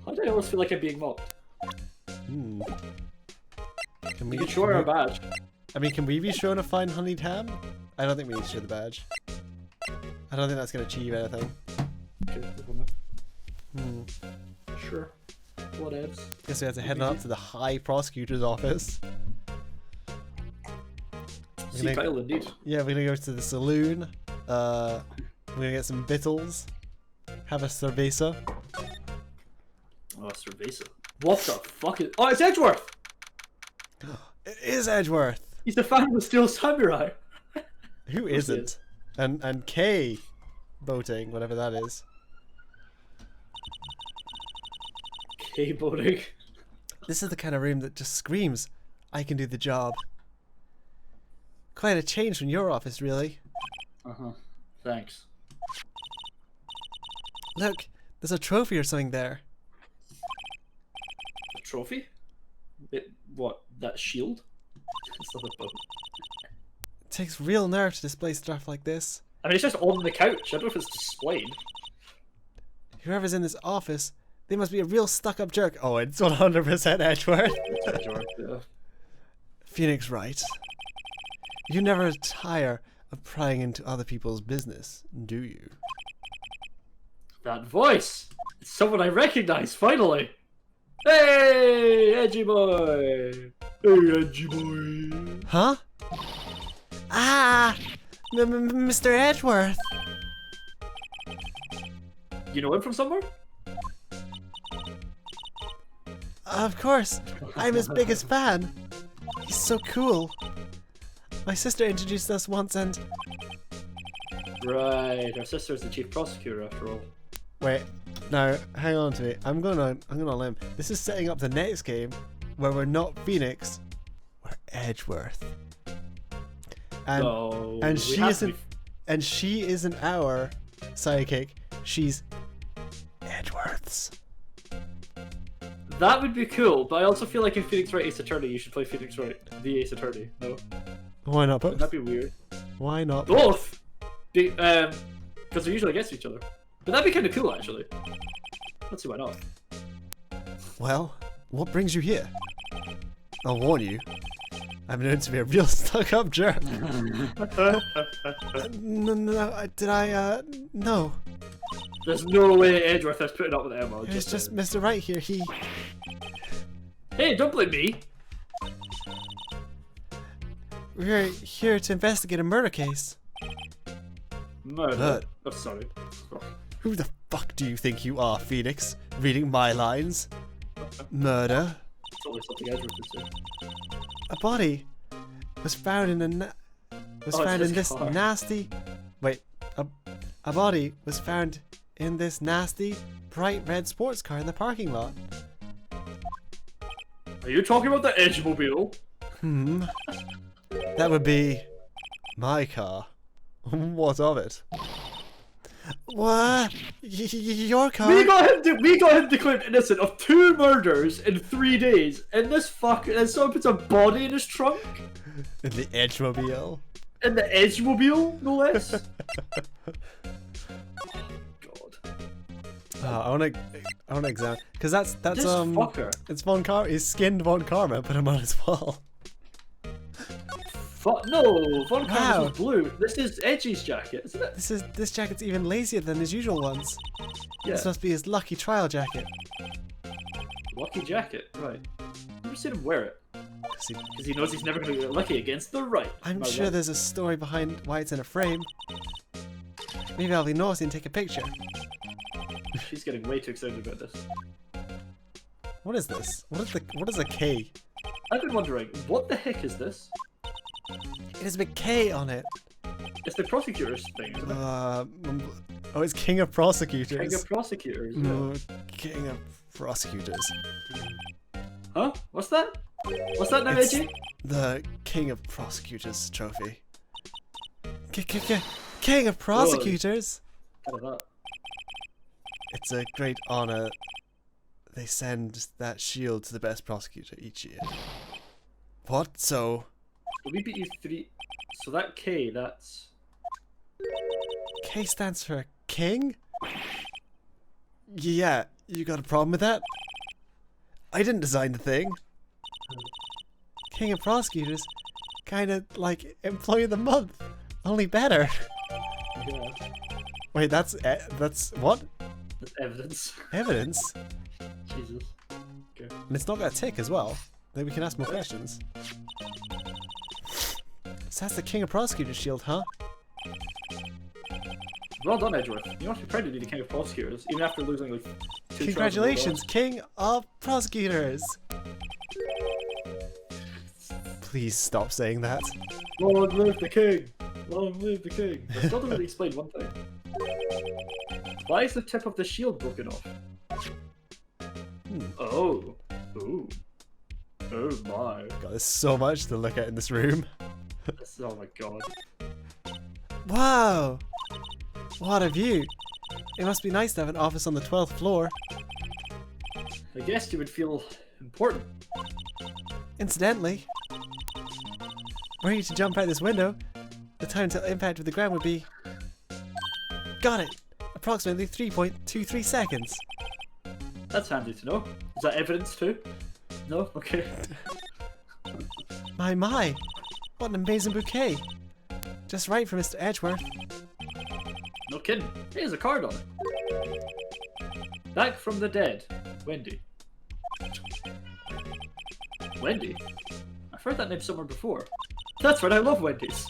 Why do I always feel like I'm being mocked? Hmm. You can show her a badge. I mean, can we be shown a fine honeyed ham? I don't think we need to show the badge. I don't think that's going to achieve anything. Okay, sure. Whatevs. Guess we have to head up to the High Prosecutor's office. See Kyle, indeed. Yeah, we're gonna go to the saloon. We're gonna get some victuals. Have a cerveza. Oh, cerveza. What the fuck is... Oh, it's Edgeworth! It is Edgeworth! He's the fan of the Steel Samurai! Who isn't? And K boating, whatever that is. K boating. This is the kind of room that just screams, I can do the job. Quite a change from your office, really. Uh-huh. Thanks. Look, there's a trophy or something there. A trophy? What? That shield? It's not a boat. It takes real nerve to display stuff like this. I mean, it's just on the couch. I don't know if it's displayed. Whoever's in this office, they must be a real stuck-up jerk. Oh, it's 100% Edgeworth. Yeah. Phoenix Wright. You never tire of prying into other people's business, do you? That voice! It's someone I recognize, finally! Hey, Edgy Boy! Hey, Edgy Boy! Huh? Ah! Mr. Edgeworth! You know him from somewhere? Of course! I'm his biggest fan! He's so cool! My sister introduced us once and... Right, our sister's the chief prosecutor after all. Wait, no, hang on to me. I'm gonna limb. This is setting up the next game where we're not Phoenix, we're Edgeworth. And No, and we she have to isn't be- and she isn't our sidekick. She's Edgeworth's. That would be cool, but I also feel like in Phoenix Wright Ace Attorney, you should play Phoenix Wright the Ace Attorney. No? Why not Wouldn't both? that be weird? Why not? Both! Because they're usually against each other. But that'd be kind of cool, actually. Let's see why not. Well, what brings you here? I'll warn you. I'm known to be a real stuck-up jerk. No. There's no way Edgeworth is putting up with Emma. It's just Mr. Right here. Hey, don't blame me! We're here to investigate a murder case. Murder. But- Oh, sorry. Oh. Who the fuck do you think you are, Phoenix? Reading my lines? Murder. It's always something Edgeworth would say. A body was found in his car. nasty. Wait, a body was found in this nasty, bright red sports car in the parking lot. Are you talking about the Edgemobile? That would be my car. What of it? What? Your car? We got him declared innocent of 2 murders in 3 days, and this fucker, and someone puts a body in his trunk? In the Edgemobile. In the Edgemobile, no less? God. I wanna examine, because that's This fucker. it's Von Karma. He's skinned Von Karma. Put him on his wall. No, Von Karma's Wow. was blue. This is Edgy's jacket, isn't it? This jacket's even lazier than his usual ones. Yeah. This must be his lucky trial jacket. Lucky jacket, right. Never seen him wear it. 'Cause Because he knows he's never going to get lucky against the right. I'm Am I sure right? there's a story behind why it's in a frame. Maybe I'll be naughty and take a picture. She's getting way too excited about this. What is this? What is a K? I've been wondering, what the heck is this? It has a big K on it. It's the prosecutor's thing, isn't it? Oh, it's King of Prosecutors. King of prosecutors. Yeah. King of Prosecutors. Huh? What's that? What's that now, It's Edgy? the King of Prosecutors trophy. King of Prosecutors. What is that? It's a great honor. They send that shield to the best prosecutor each year. What? So Well, we beat you 3. So that K, that's. K stands for king? Yeah, you got a problem with that? I didn't design the thing. King of Prosecutors, kind of like Employee of the Month, only better. Yeah. Wait, that's what? That's evidence. Evidence? Jesus. Okay. And it's not got a tick as well. Then we can ask more questions. So that's the King of Prosecutors shield, huh? Well done, Edgeworth. You must be proud to be the king of prosecutors, even after losing like 2 trials in a row. Congratulations, King of Prosecutors! Please stop saying that. Long live the king! Long live the king! That still doesn't really explain one thing. Why is the tip of the shield broken off? Oh. Ooh. Oh my. God, there's so much to look at in this room. Oh my god. Wow! What a view! It must be nice to have an office on the 12th floor. I guess you would feel important. Incidentally, were you to jump out this window, the time to impact with the ground would be Got it! Approximately 3.23 seconds. That's handy to know. Is that evidence too? No? Okay. My! What an amazing bouquet! Just right for Mr. Edgeworth. No kidding. Here's a card on it. Back from the dead. Wendy. Wendy? I've heard that name somewhere before. That's right, I love Wendy's.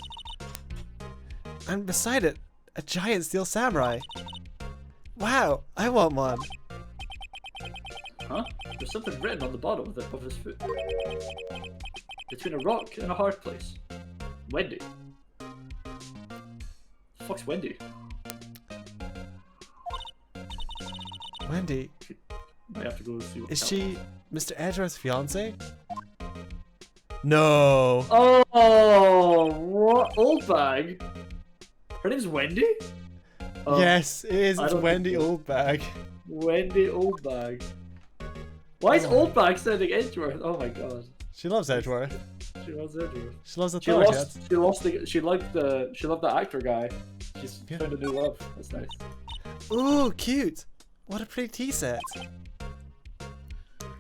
And beside it, a giant steel samurai. Wow, I want one. Huh? There's something written on the bottom of his foot. Between a rock and a hard place. Wendy. The fuck's Wendy? Wendy, I have to go see what. is she Mr. Edgeworth's fiance? No. Oh, what? Old bag? Her name's Wendy? Yes, it is. I It's don't Wendy think so. Oldbag. Wendy Oldbag. Why is Oldbag sending Edgeworth? Oh my god. She loves Edgeworth. She loves Edgeworth. She loves She authority. lost. She loved the actor guy. She's found a new love. That's nice. Ooh, cute. What a pretty tea set.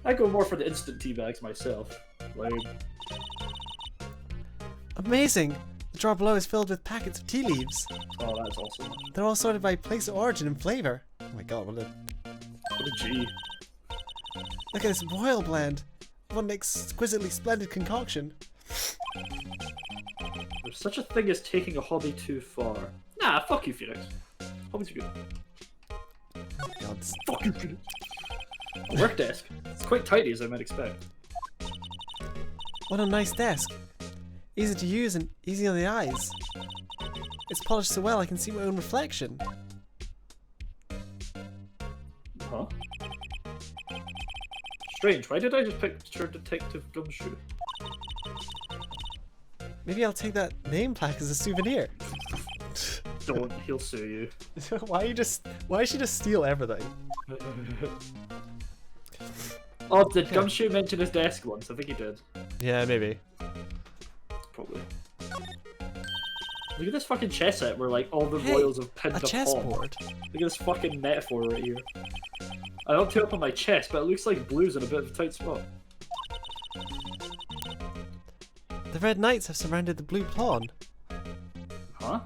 I go more for the instant tea bags myself. Lame. Amazing. The drawer below is filled with packets of tea leaves. Oh, that's awesome. They're all sorted by place of origin and flavor. Oh my god, what a G. look at this royal blend. What an exquisitely splendid concoction. There's such a thing as taking a hobby too far. Nah, fuck you, Phoenix. Hobbies are good. God, Fuck you, Phoenix. A work desk. It's quite tidy as I might expect. what a nice desk. Easy to use and easy on the eyes. It's polished so well I can see my own reflection. Huh? Strange, why did I just picture Detective Gumshoe? Maybe I'll take that name plaque as a souvenir. Don't, he'll sue you. Why did she just steal everything? Oh, did Gumshoe mention his desk once? I think he did. Yeah, maybe. Probably. Look at this fucking chess set where like all the Hey, royals have pinned a a pawn. chessboard. Look at this fucking metaphor right here. I don't it up on my chest, but it looks like blue's in a bit of a tight spot. The red knights have surrounded the blue pawn. Huh?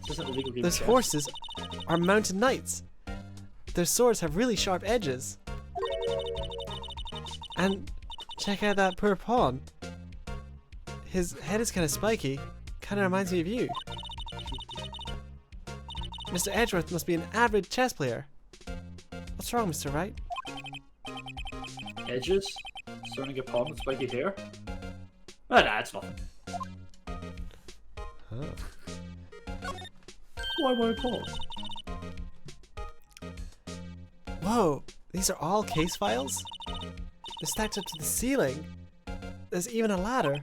This isn't a legal game of Those chess. horses are mounted knights. Their swords have really sharp edges. And check out that poor pawn. His head is kind of spiky. Kind of reminds me of you. Mr. Edgeworth must be an avid chess player. What's wrong, Mr. Wright? Edges? Surrounding a pawn with spiky hair? Oh, nah, it's nothing. Why my pawn? Whoa, these are all case files? They're stacked up to the ceiling. There's even a ladder.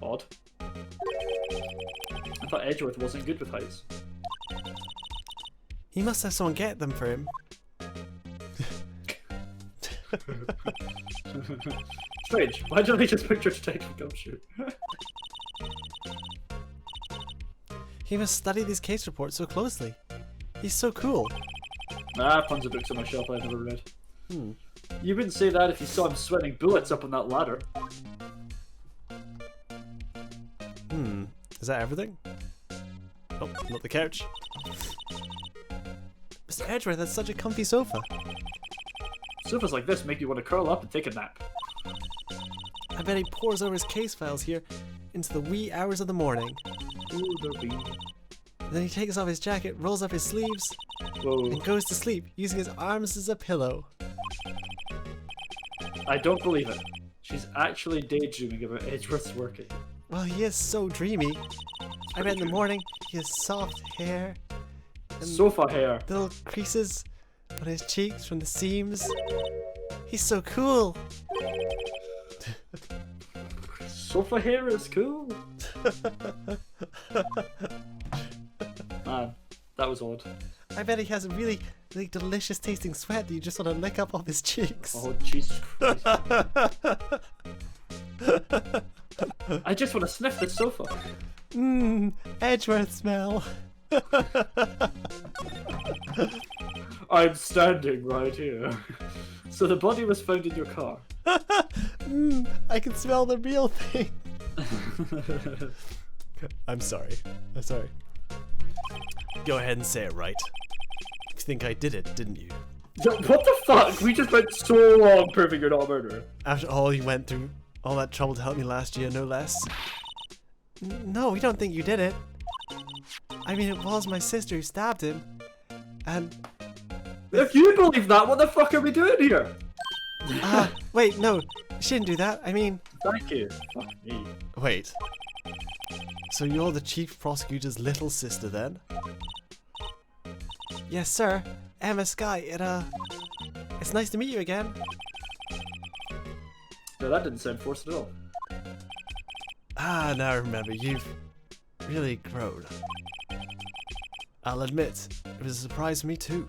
Odd. I thought Edgeworth wasn't good with heights. He must have someone get them for him. Strange. Why don't they just picture Detective Gumshoe? He must study these case reports so closely. He's so cool. Nah, tons of books on my shelf I've never read. Hmm. You wouldn't say that if you saw him sweating bullets up on that ladder. Hmm. Is that everything? Oh, not the couch. Mr. Edgeworth has such a comfy sofa. Sofas like this make you want to curl up and take a nap. I bet he pores over his case files here into the wee hours of the morning. Ooh, the wee. Then he takes off his jacket, rolls up his sleeves, Whoa. and goes to sleep using his arms as a pillow. I don't believe it. She's actually daydreaming about Edgeworth's working. Well, he is so dreamy. I bet in the morning he has soft hair and Sofa hair. little creases on his cheeks from the seams. He's so cool. Sofa hair is cool. Man, that was odd. I bet he has a really, really delicious tasting sweat that you just want to lick up off his cheeks. Oh, Jesus Christ. I just want to sniff this sofa. Edgeworth smell. I'm standing right here. So the body was found in your car. I can smell the real thing. I'm sorry. Go ahead and say it right. You think I did it, didn't you? What the fuck? We just went so long proving you're not a murderer. After all you went through, all that trouble to help me last year, no less. No, we don't think you did it. I mean, it was my sister who stabbed him. And... If you believe that, what the fuck are we doing here? Wait, no. She didn't do that. I mean... Thank you. Fuck me. Wait. So you're the chief prosecutor's little sister then? Yes, sir. Emma Sky, it's nice to meet you again. No, that didn't sound forced at all. Now I remember, you've really grown. I'll admit, it was a surprise for me too.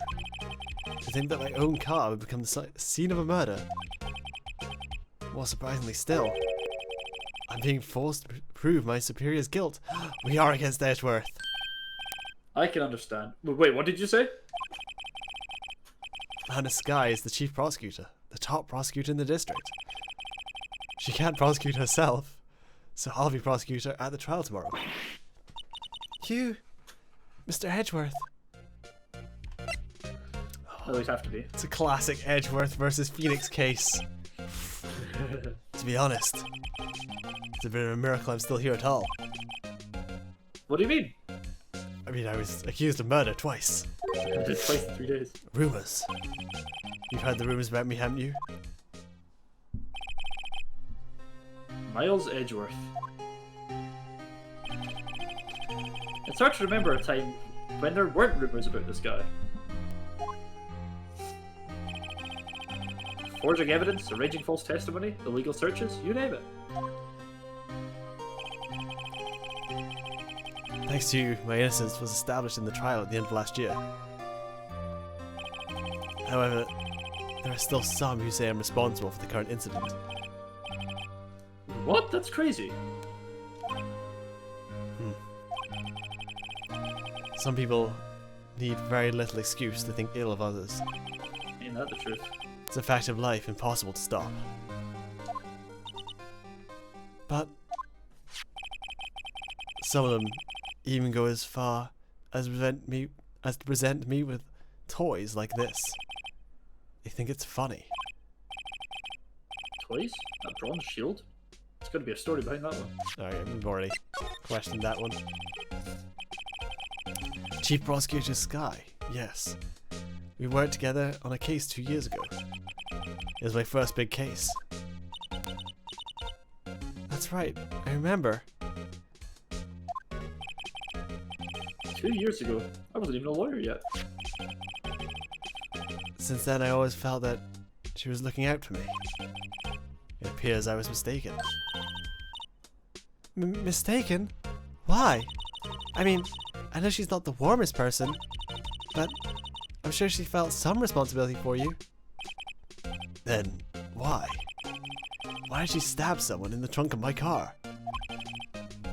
To think that my own car would become the scene of a murder. More surprisingly still, I'm being forced to prove my superior's guilt. We are against Edgeworth. I can understand. Wait, what did you say? Hannah Sky is the chief prosecutor, the top prosecutor in the district. She can't prosecute herself, so I'll be prosecutor at the trial tomorrow. You, Mr. Edgeworth. Always have to be. It's a classic Edgeworth versus Phoenix case. To be honest, it's a bit of a miracle I'm still here at all. What do you mean? I mean, I was accused of murder twice. Twice in 3 days. Rumours. You've heard the rumours about me, haven't you? Miles Edgeworth. It's hard to remember a time when there weren't rumours about this guy. Forging evidence, arranging false testimony, illegal searches, you name it. Thanks to you, my innocence was established in the trial at the end of last year. However, there are still some who say I'm responsible for the current incident. What? That's crazy. Some people need very little excuse to think ill of others. Ain't that the truth? It's a fact of life, impossible to stop. But some of them even go as far as to present me with toys like this. They think it's funny. Toys? A bronze shield? There's gotta be a story behind that one. Alright, we've already questioned that one. Chief Prosecutor Sky, yes. We worked together on a case 2 years ago. It was my first big case. That's right, I remember. 2 years ago? I wasn't even a lawyer yet. Since then, I always felt that she was looking out for me. It appears I was mistaken. Mistaken? Why? I mean, I know she's not the warmest person, but I'm sure she felt some responsibility for you. Then, why? Why did she stab someone in the trunk of my car?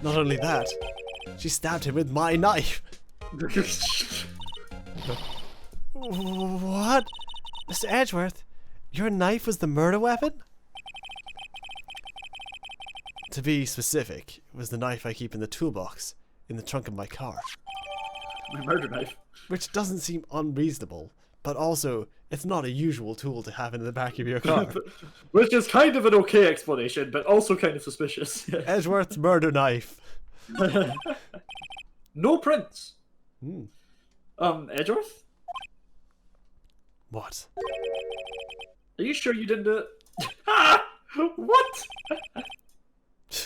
Not only that, she stabbed him with my knife! What? Mr. Edgeworth, your knife was the murder weapon? To be specific, it was the knife I keep in the toolbox in the trunk of my car. My murder knife. Which doesn't seem unreasonable, but also, it's not a usual tool to have in the back of your car. Which is kind of an okay explanation, but also kind of suspicious. Edgeworth's murder knife. No prints. Mm. Edgeworth? What? Are you sure you didn't do it? Ah! What?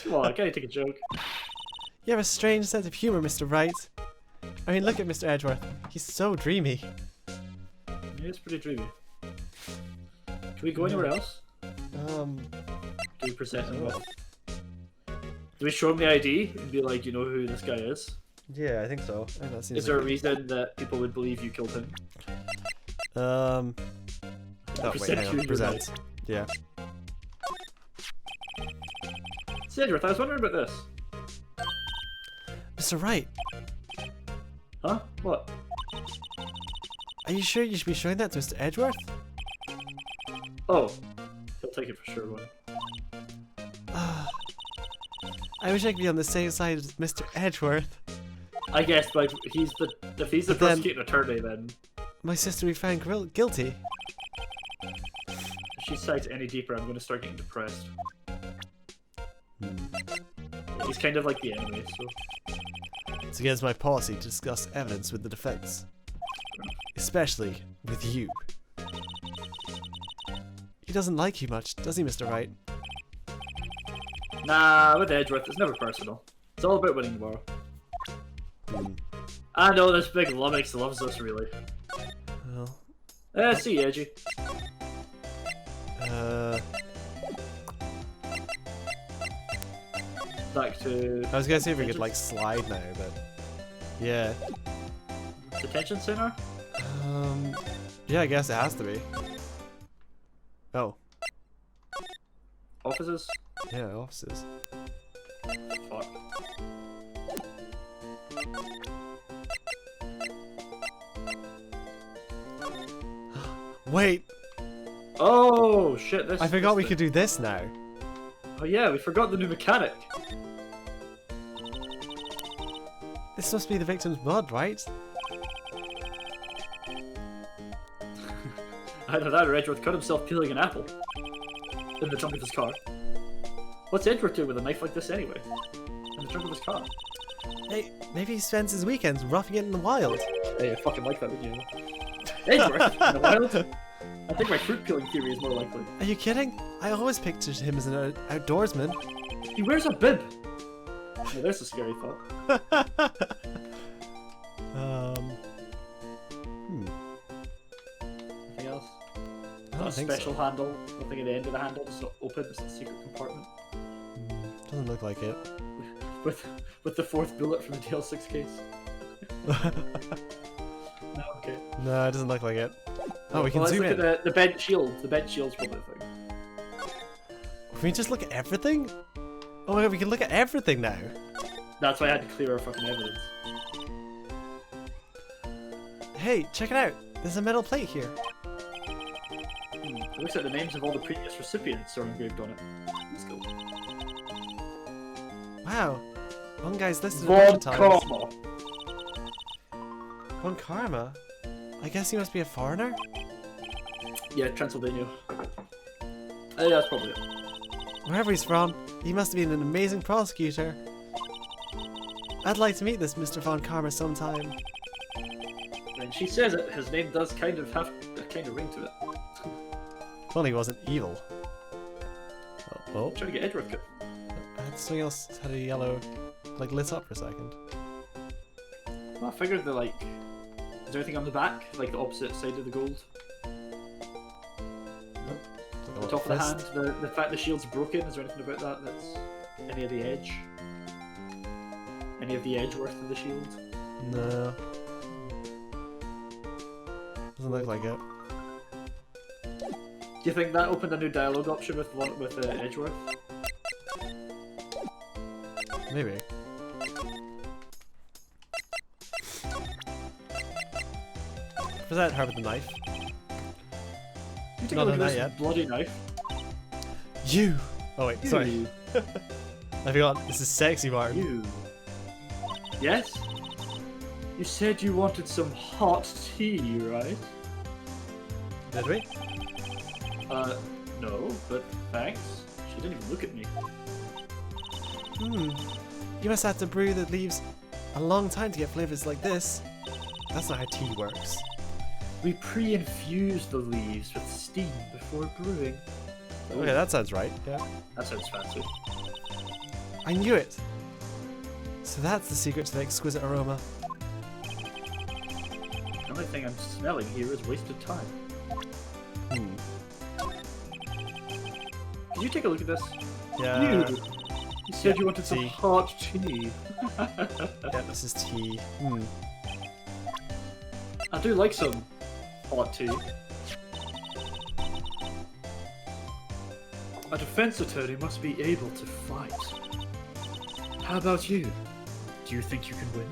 Come on, can't you take a joke? You have a strange sense of humor, Mr. Wright. I mean, look at Mr. Edgeworth. He's so dreamy. Yeah, it's pretty dreamy. Can we go anywhere else? Do we present him with? Do we show him the ID and be like, you know who this guy is? Yeah, I think so. Is there a reason that people would believe you killed him? Oh, wait, hang on. you Present. Yeah. So, Edgeworth, I was wondering about this. Mr. Wright, Huh? What? are you sure you should be showing that to Mr. Edgeworth? Oh. He'll take it for sure, won't I wish I could be on the same side as Mr. Edgeworth. he? I guess, but if he's the But then- prosecuting attorney, then My sister will be found guilty. if she cites any deeper, I'm going to start getting depressed. He's kind of like the enemy, so... It's against my policy to discuss evidence with the defense. Especially with you. He doesn't like you much, does he, Mr. Wright? Nah, with Edgeworth, it's never personal. It's all about winning the war. Hmm. I know this big lummox loves us, really. Well, See you, Edgy. Back to... I was gonna see if we could, like, slide now, but... Yeah. Detention center? Yeah, I guess it has to be. Oh. Offices? Yeah, offices. Fuck. Wait! Oh, shit, this... I forgot we this could do this now. Oh yeah, we forgot the new mechanic. This must be the victim's blood, right? Either that or Edgeworth cut himself peeling an apple. In the trunk of his car. What's Edgeworth doing with a knife like this anyway? In the trunk of his car. Hey, maybe he spends his weekends roughing it in the wild. Hey, I fucking like that, wouldn't you? Edgeworth in the wild? I think my fruit peeling theory is more likely. Are you kidding? I always pictured him as an outdoorsman. He wears a bib! Now there's a scary thought. Anything else? I Not don't a think special so. handle, nothing at the end of the handle, just open, it's a secret compartment. Doesn't look like it. With the fourth bullet from the DL6 case. No, okay. No, it doesn't look like it. Oh, we can let's zoom look in. at the bed shield. The bed shield's probably the thing. Can we just look at everything? Oh my god, we can look at everything now. That's why I had to clear our fucking evidence. Hey, check it out. There's a metal plate here. It looks like the names of all the previous recipients are engraved on it. Let's go. Wow. One guy's listed a bunch of Von times. Karma. Von Karma? I guess he must be a foreigner? Yeah, Transylvania. That's probably it. Wherever he's from, he must have been an amazing prosecutor. I'd like to meet this Mr. Von Karma sometime. When she says it, his name does kind of have a kind of ring to it. If only he wasn't evil. Oh, Trying to get Edgeworth cut. I had something else that had a yellow, like, lit up for a second. Well, I figured the like. Is there anything on the back, like the opposite side of the gold? The top of the hand, the fact the shield's broken. Is there anything about that that's any of the edge? Any of the edge worth of the shield? No. Doesn't look like it. Do you think that opened a new dialogue option with Edgeworth? Maybe. Was that her with the knife? You take Not a look done at that this yet. bloody knife. You! Oh wait, sorry. You. I forgot. This is sexy Martin. You. Yes? You said you wanted some hot tea, right? Did we? No, but thanks. She didn't even look at me. You must have to brew the leaves a long time to get flavors like this. That's not how tea works. We pre-infuse the leaves with steam before brewing. Okay, that sounds right. Yeah. That sounds fancy. I knew it! So that's the secret to the exquisite aroma. The only thing I'm smelling here is wasted time. Can you take a look at this? Yeah. You said you wanted tea. some hot tea. Yeah, this is tea. I do like some hot tea. A defense attorney must be able to fight. How about you? Do Do you think you can win?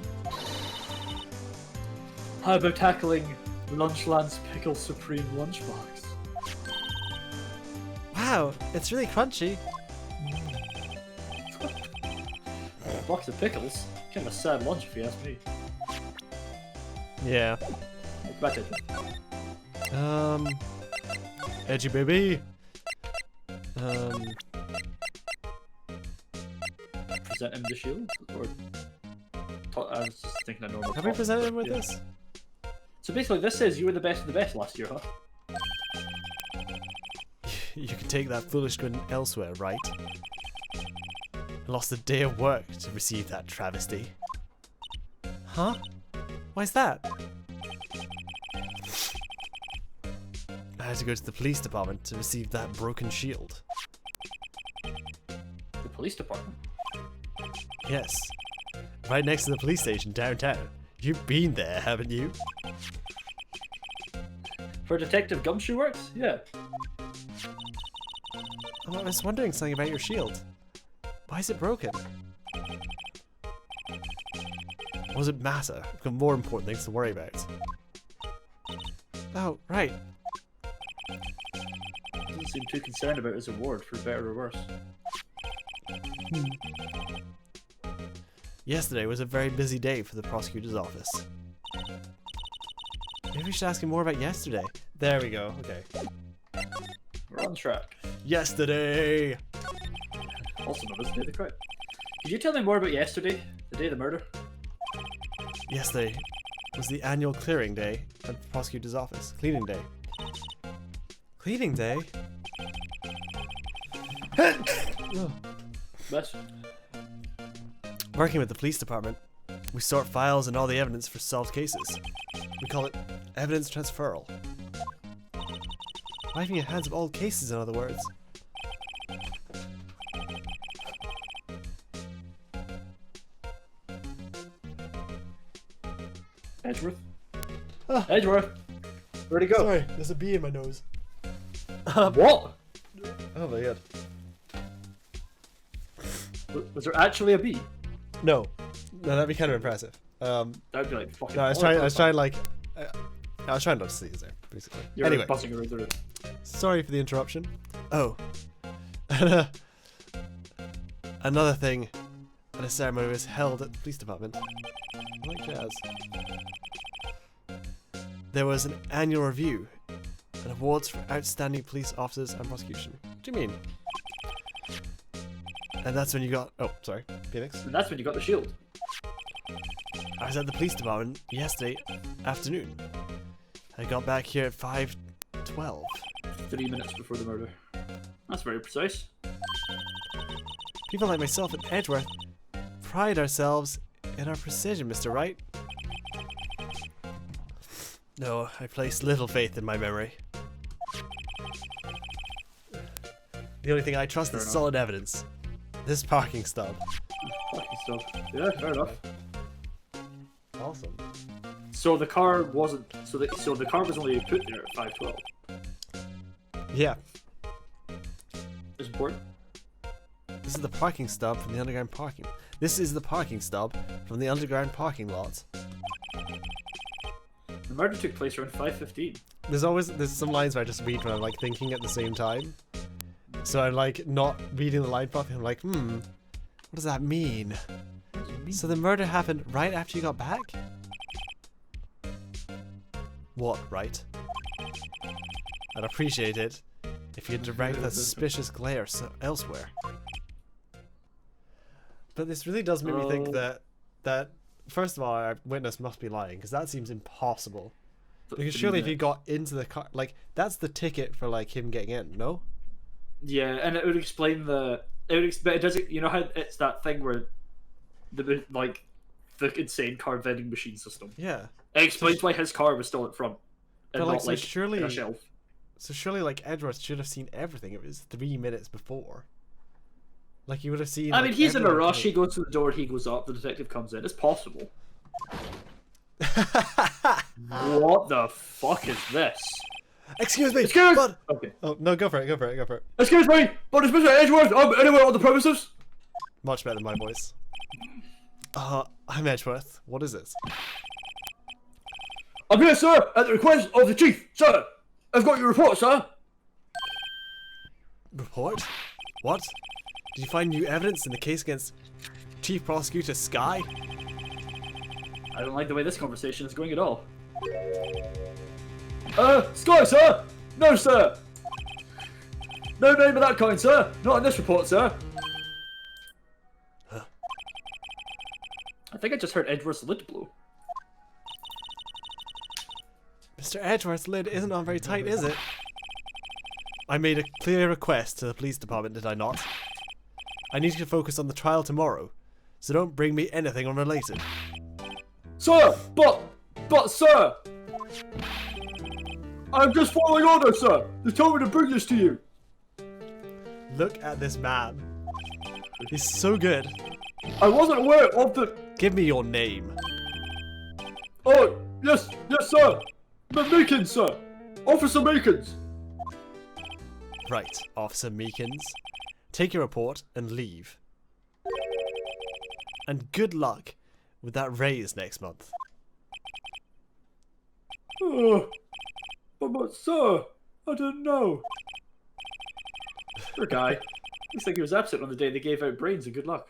How about tackling Lunchland's Pickle Supreme Lunchbox? Wow, it's really crunchy. A box of pickles? Kind of a sad lunch if you ask me. Yeah. Back to Edgy baby. present him the shield? Or I was just thinking a normal Have we top, presented but him with yeah. this? So basically this says you were the best of the best last year, huh? You can take that foolish grin elsewhere, right? I lost a day of work to receive that travesty. Huh? Why's that? I had to go to the police department to receive that broken shield. The police department? Yes. Right next to the police station downtown. You've been there, haven't you? For Detective Gumshoe works? Yeah. I was wondering something about your shield. Why is it broken? Or does it matter? We've got more important things to worry about. Oh, right. Doesn't seem too concerned about his award, for better or worse. Yesterday was a very busy day for the prosecutor's office. Maybe we should ask him more about yesterday. There we go, okay. We're on track. Yesterday! Also known as the day of the crime. Could you tell me more about yesterday? The day of the murder? Yesterday was the annual clearing day at the prosecutor's office. Cleaning day. Cleaning day? Best. Working with the police department, we sort files and all the evidence for solved cases. We call it evidence transferal. Wiping your hands of old cases, in other words. Edgeworth? Ah. Edgeworth! Where'd he go? Sorry, there's a bee in my nose. What? Oh my god. Was there actually a bee? No. No, that'd be kind of impressive. That'd be like fucking. No, I was trying like... I was trying not to see his there, basically. You're Anyway. buzzing around the room. Sorry for the interruption. Oh. Another thing at a ceremony was held at the police department. I like jazz. There was an annual review and awards for outstanding police officers and prosecution. What do you mean? And that's when you got... Oh, sorry. Phoenix? And that's when you got the shield. I was at the police department yesterday afternoon. I got back here at 5:12. 3 minutes before the murder. That's very precise. People like myself and Edgeworth pride ourselves in our precision, Mr. Wright. No, I place little faith in my memory. The only thing I trust Fair is enough. solid evidence. This parking stub. Fucking stuff. Yeah, fair enough. Awesome. So the car wasn't. So the car was only put there at 5:12. Yeah, It's important. this is the parking stub from the underground parking. This is the parking stub from the underground parking lot. The murder took place around 5:15. There's some lines where I just read when I'm like thinking at the same time. So I'm like not reading the line properly. I'm like, what does that mean? So the murder happened right after you got back? What, right? I'd appreciate it if you'd direct that suspicious glare elsewhere. But this really does make me think that first of all, our witness must be lying, because that seems impossible. Because surely if he got into the car, like, that's the ticket for like him getting in, no? Yeah, and it would explain the. But it doesn't. You know how it's that thing where the insane car vending machine system. Yeah. It explains why his car was still up front and But, like, not so like surely- in a shelf. So surely like Edgeworth should have seen everything. It was 3 minutes before. Like you would have seen. I mean, like, he's in a everyone rush. He coming- goes to the door. He goes up. The detective comes in. It's possible. What the fuck is this? Excuse me. Excuse. But... Okay. Oh no, go for it. Go for it. Go for it. Excuse me, but is Mr. Edgeworth anyone on the premises? Much better than my voice. I'm Edgeworth. What is it? I'm here, sir, at the request of the chief, sir. I've got your report, sir. Report? What? Did you find new evidence in the case against Chief Prosecutor Sky? I don't like the way this conversation is going at all. Sky, sir. No, sir. No name of that kind, sir. Not in this report, sir. I think I just heard Edward's lid blow. Mr. Edgeworth's lid isn't on very tight, is it? I made a clear request to the police department, did I not? I need you to focus on the trial tomorrow, so don't bring me anything unrelated. Sir, but, sir. I'm just following orders, sir. They told me to bring this to you. Look at this man. He's so good. I wasn't aware of the... Give me your name. Oh, yes, sir. Meekins, sir. Officer Meekins. Right, Officer Meekins. Take your report and leave. And good luck with that raise next month. But sir, I didn't know. Poor guy. Looks like he was absent on the day they gave out brains and good luck.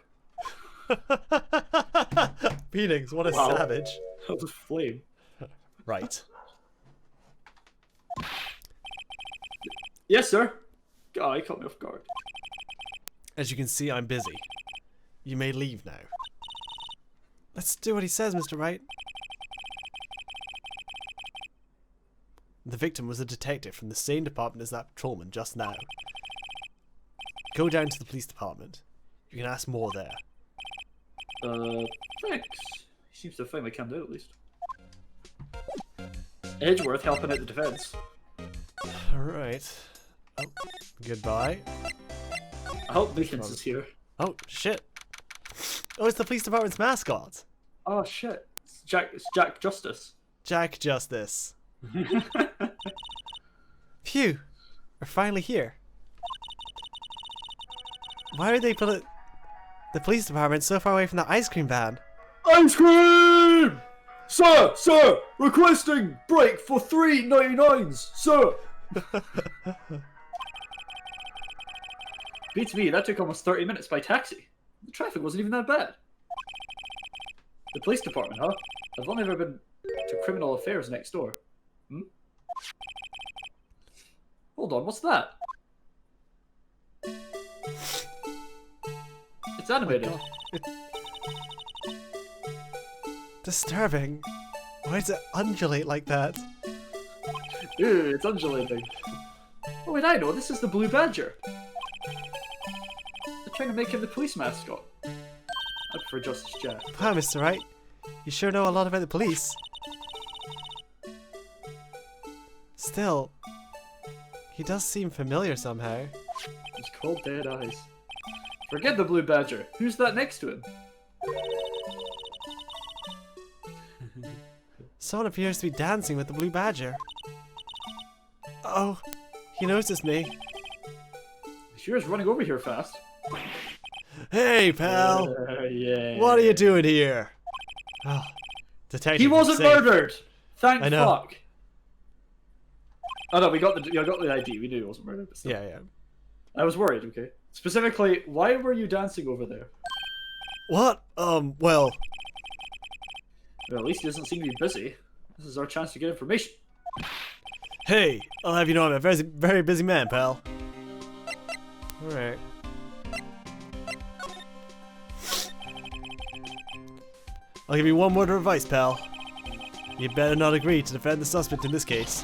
Phoenix, what a Wow. savage. That was flame. Right. Yes, sir. Oh, he caught me off guard. As you can see, I'm busy. You may leave now. Let's do what he says, Mr. Wright. The victim was a detective from the same department as that patrolman just now. Go down to the police department. You can ask more there. Thanks. He seems to have finally calmed down at least. Edgeworth helping out the defense. Alright. Oh, goodbye. I hope Meekins is here. Oh, shit. Oh, it's the police department's mascot. Oh shit. It's Jack Justice. Jack Justice. Phew. We're finally here. Why would they put the police department so far away from the ice cream van? Ice cream! Sir, requesting break for $3.99s, sir. Beats me, that took almost 30 minutes by taxi. The traffic wasn't even that bad. The police department, huh? I've only ever been to criminal affairs next door. Hmm? Hold on, what's that? It's animated. Disturbing. Why does it undulate like that? Ew, it's undulating. Oh wait, I know, this is the Blue Badger. They're trying to make him the police mascot. I prefer Justice Jack. Wow, Mr. Wright. You sure know a lot about the police. Still, he does seem familiar somehow. His cold dead eyes. Forget the Blue Badger. Who's that next to him? Someone appears to be dancing with the Blue Badger. Oh, he noticed me. He sure is running over here fast. Hey, pal. Yeah. What are you doing here? Oh, detective. He wasn't you're safe. murdered. Thank I know. fuck. Oh no, we got the ID. We knew he wasn't murdered. But still. Yeah. I was worried. Okay. Specifically, why were you dancing over there? What? Well, Well, at least he doesn't seem to be busy. This is our chance to get information. hey, I'll have you know I'm a very, very busy man, pal. Alright. I'll give you one word of advice, pal. You better not agree to defend the suspect in this case.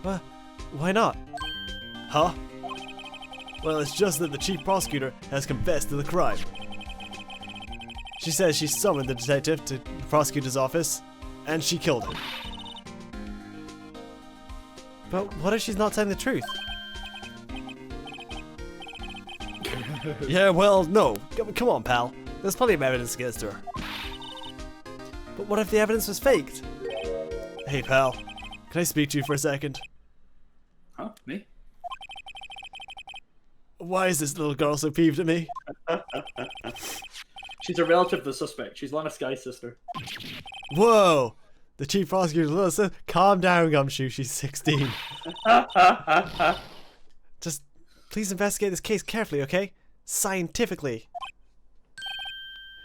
What? Why not? Huh? Well, it's just that the chief prosecutor has confessed to the crime. She says she summoned the detective to the prosecutor's office, and she killed him. But what if she's not telling the truth? Yeah, well, no. Come on, pal. There's plenty of evidence against her. But what if the evidence was faked? Hey, pal. Can I speak to you for a second? Huh? Me? Why is this little girl so peeved at me? She's a relative of the suspect. She's Lana Sky's sister. Whoa! The chief prosecutor's little sister. Calm down, Gumshoe. She's 16. Just please investigate this case carefully, okay? Scientifically.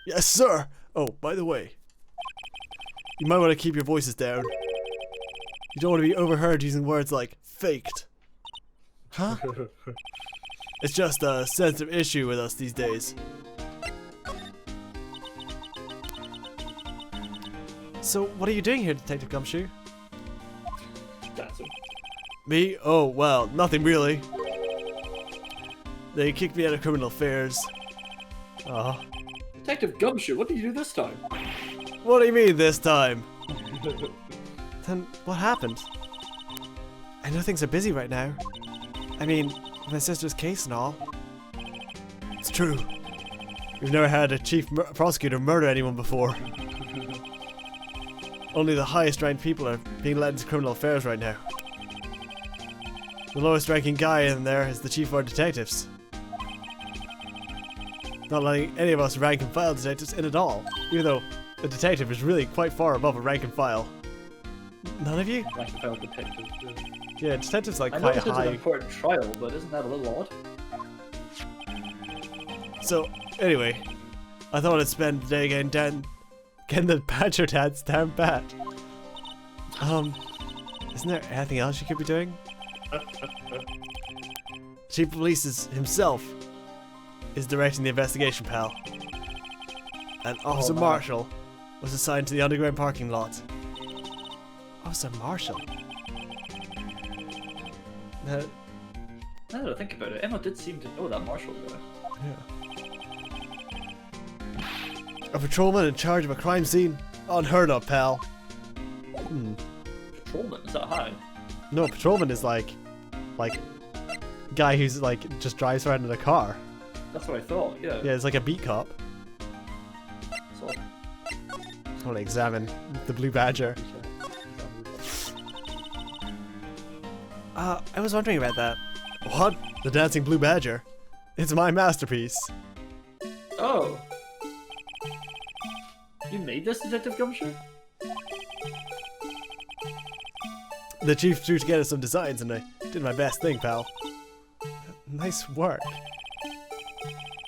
Yes, sir. Oh, by the way, you might want to keep your voices down. You don't want to be overheard using words like faked. Huh? It's just a sensitive issue with us these days. So, what are you doing here, Detective Gumshoe? Dancing. Me? Oh, well, nothing really. They kicked me out of criminal affairs. Oh. Detective Gumshoe, what did you do this time? What do you mean this time? Then what happened? I know things are busy right now. I mean, my sister's case and all. It's true. We've never had a chief prosecutor murder anyone before. Only the highest ranked people are being led into criminal affairs right now. The lowest ranking guy in there is the chief of our detectives. Not letting any of us rank and file detectives in at all, even though a detective is really quite far above a rank and file. None of you? Rank and file detective. Yeah, detectives like I know quite this is an high. important trial, but isn't that a little odd? So, anyway, I thought I'd spend the day getting the badger dance down pat. Isn't there anything else you could be doing? Chief of Police himself is directing the investigation, pal. And Officer man. Marshall was assigned to the underground parking lot. Officer Marshall? Now that I think about it, Emma did seem to know that Marshall guy. Yeah. A patrolman in charge of a crime scene? Unheard of, pal. Patrolman, is that high? No, patrolman is like guy who's like just drives around in a car. That's what I thought, yeah. Yeah, it's like a beat cop. So, I want to examine the blue badger. I was wondering about that. What? The dancing blue badger? It's my masterpiece. oh! You made this, Detective Gumshoe? The chief threw together some designs and I did my best thing, pal. Nice work.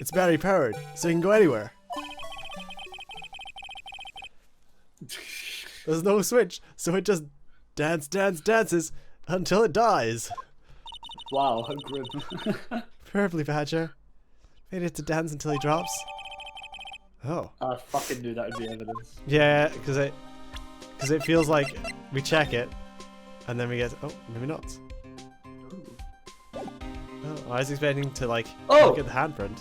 It's battery powered, so you can go anywhere. There's no switch, so it just dances until it dies. Wow, how grim. Perfectly, Badger. Made it to dance until he drops. Oh. I fucking knew that would be evidence. Yeah, because it feels like we check it, and then we get maybe not. Oh, I was expecting to like look at the handprint.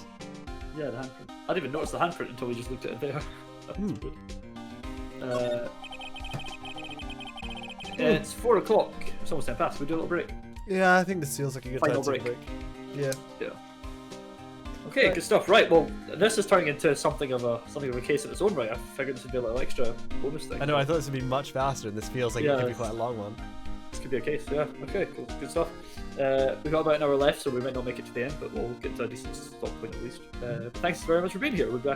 Yeah, the handprint. I didn't even notice the handprint until we just looked at it there. That's good. It's 4 o'clock. It's almost 10 past. We do a little break. Yeah, I think this feels like a good Final time to break. Yeah. Okay, good stuff. Right, well, this is turning into something of a case in its own right. I figured this would be a little extra bonus thing. I know. I thought this would be much faster, and this feels like it could be Yeah. quite a long one. This could be a case, yeah. Okay, cool. Good stuff. We've got about an hour left, so we might not make it to the end, but we'll get to a decent stop point at least. Thanks very much for being here. We'll be back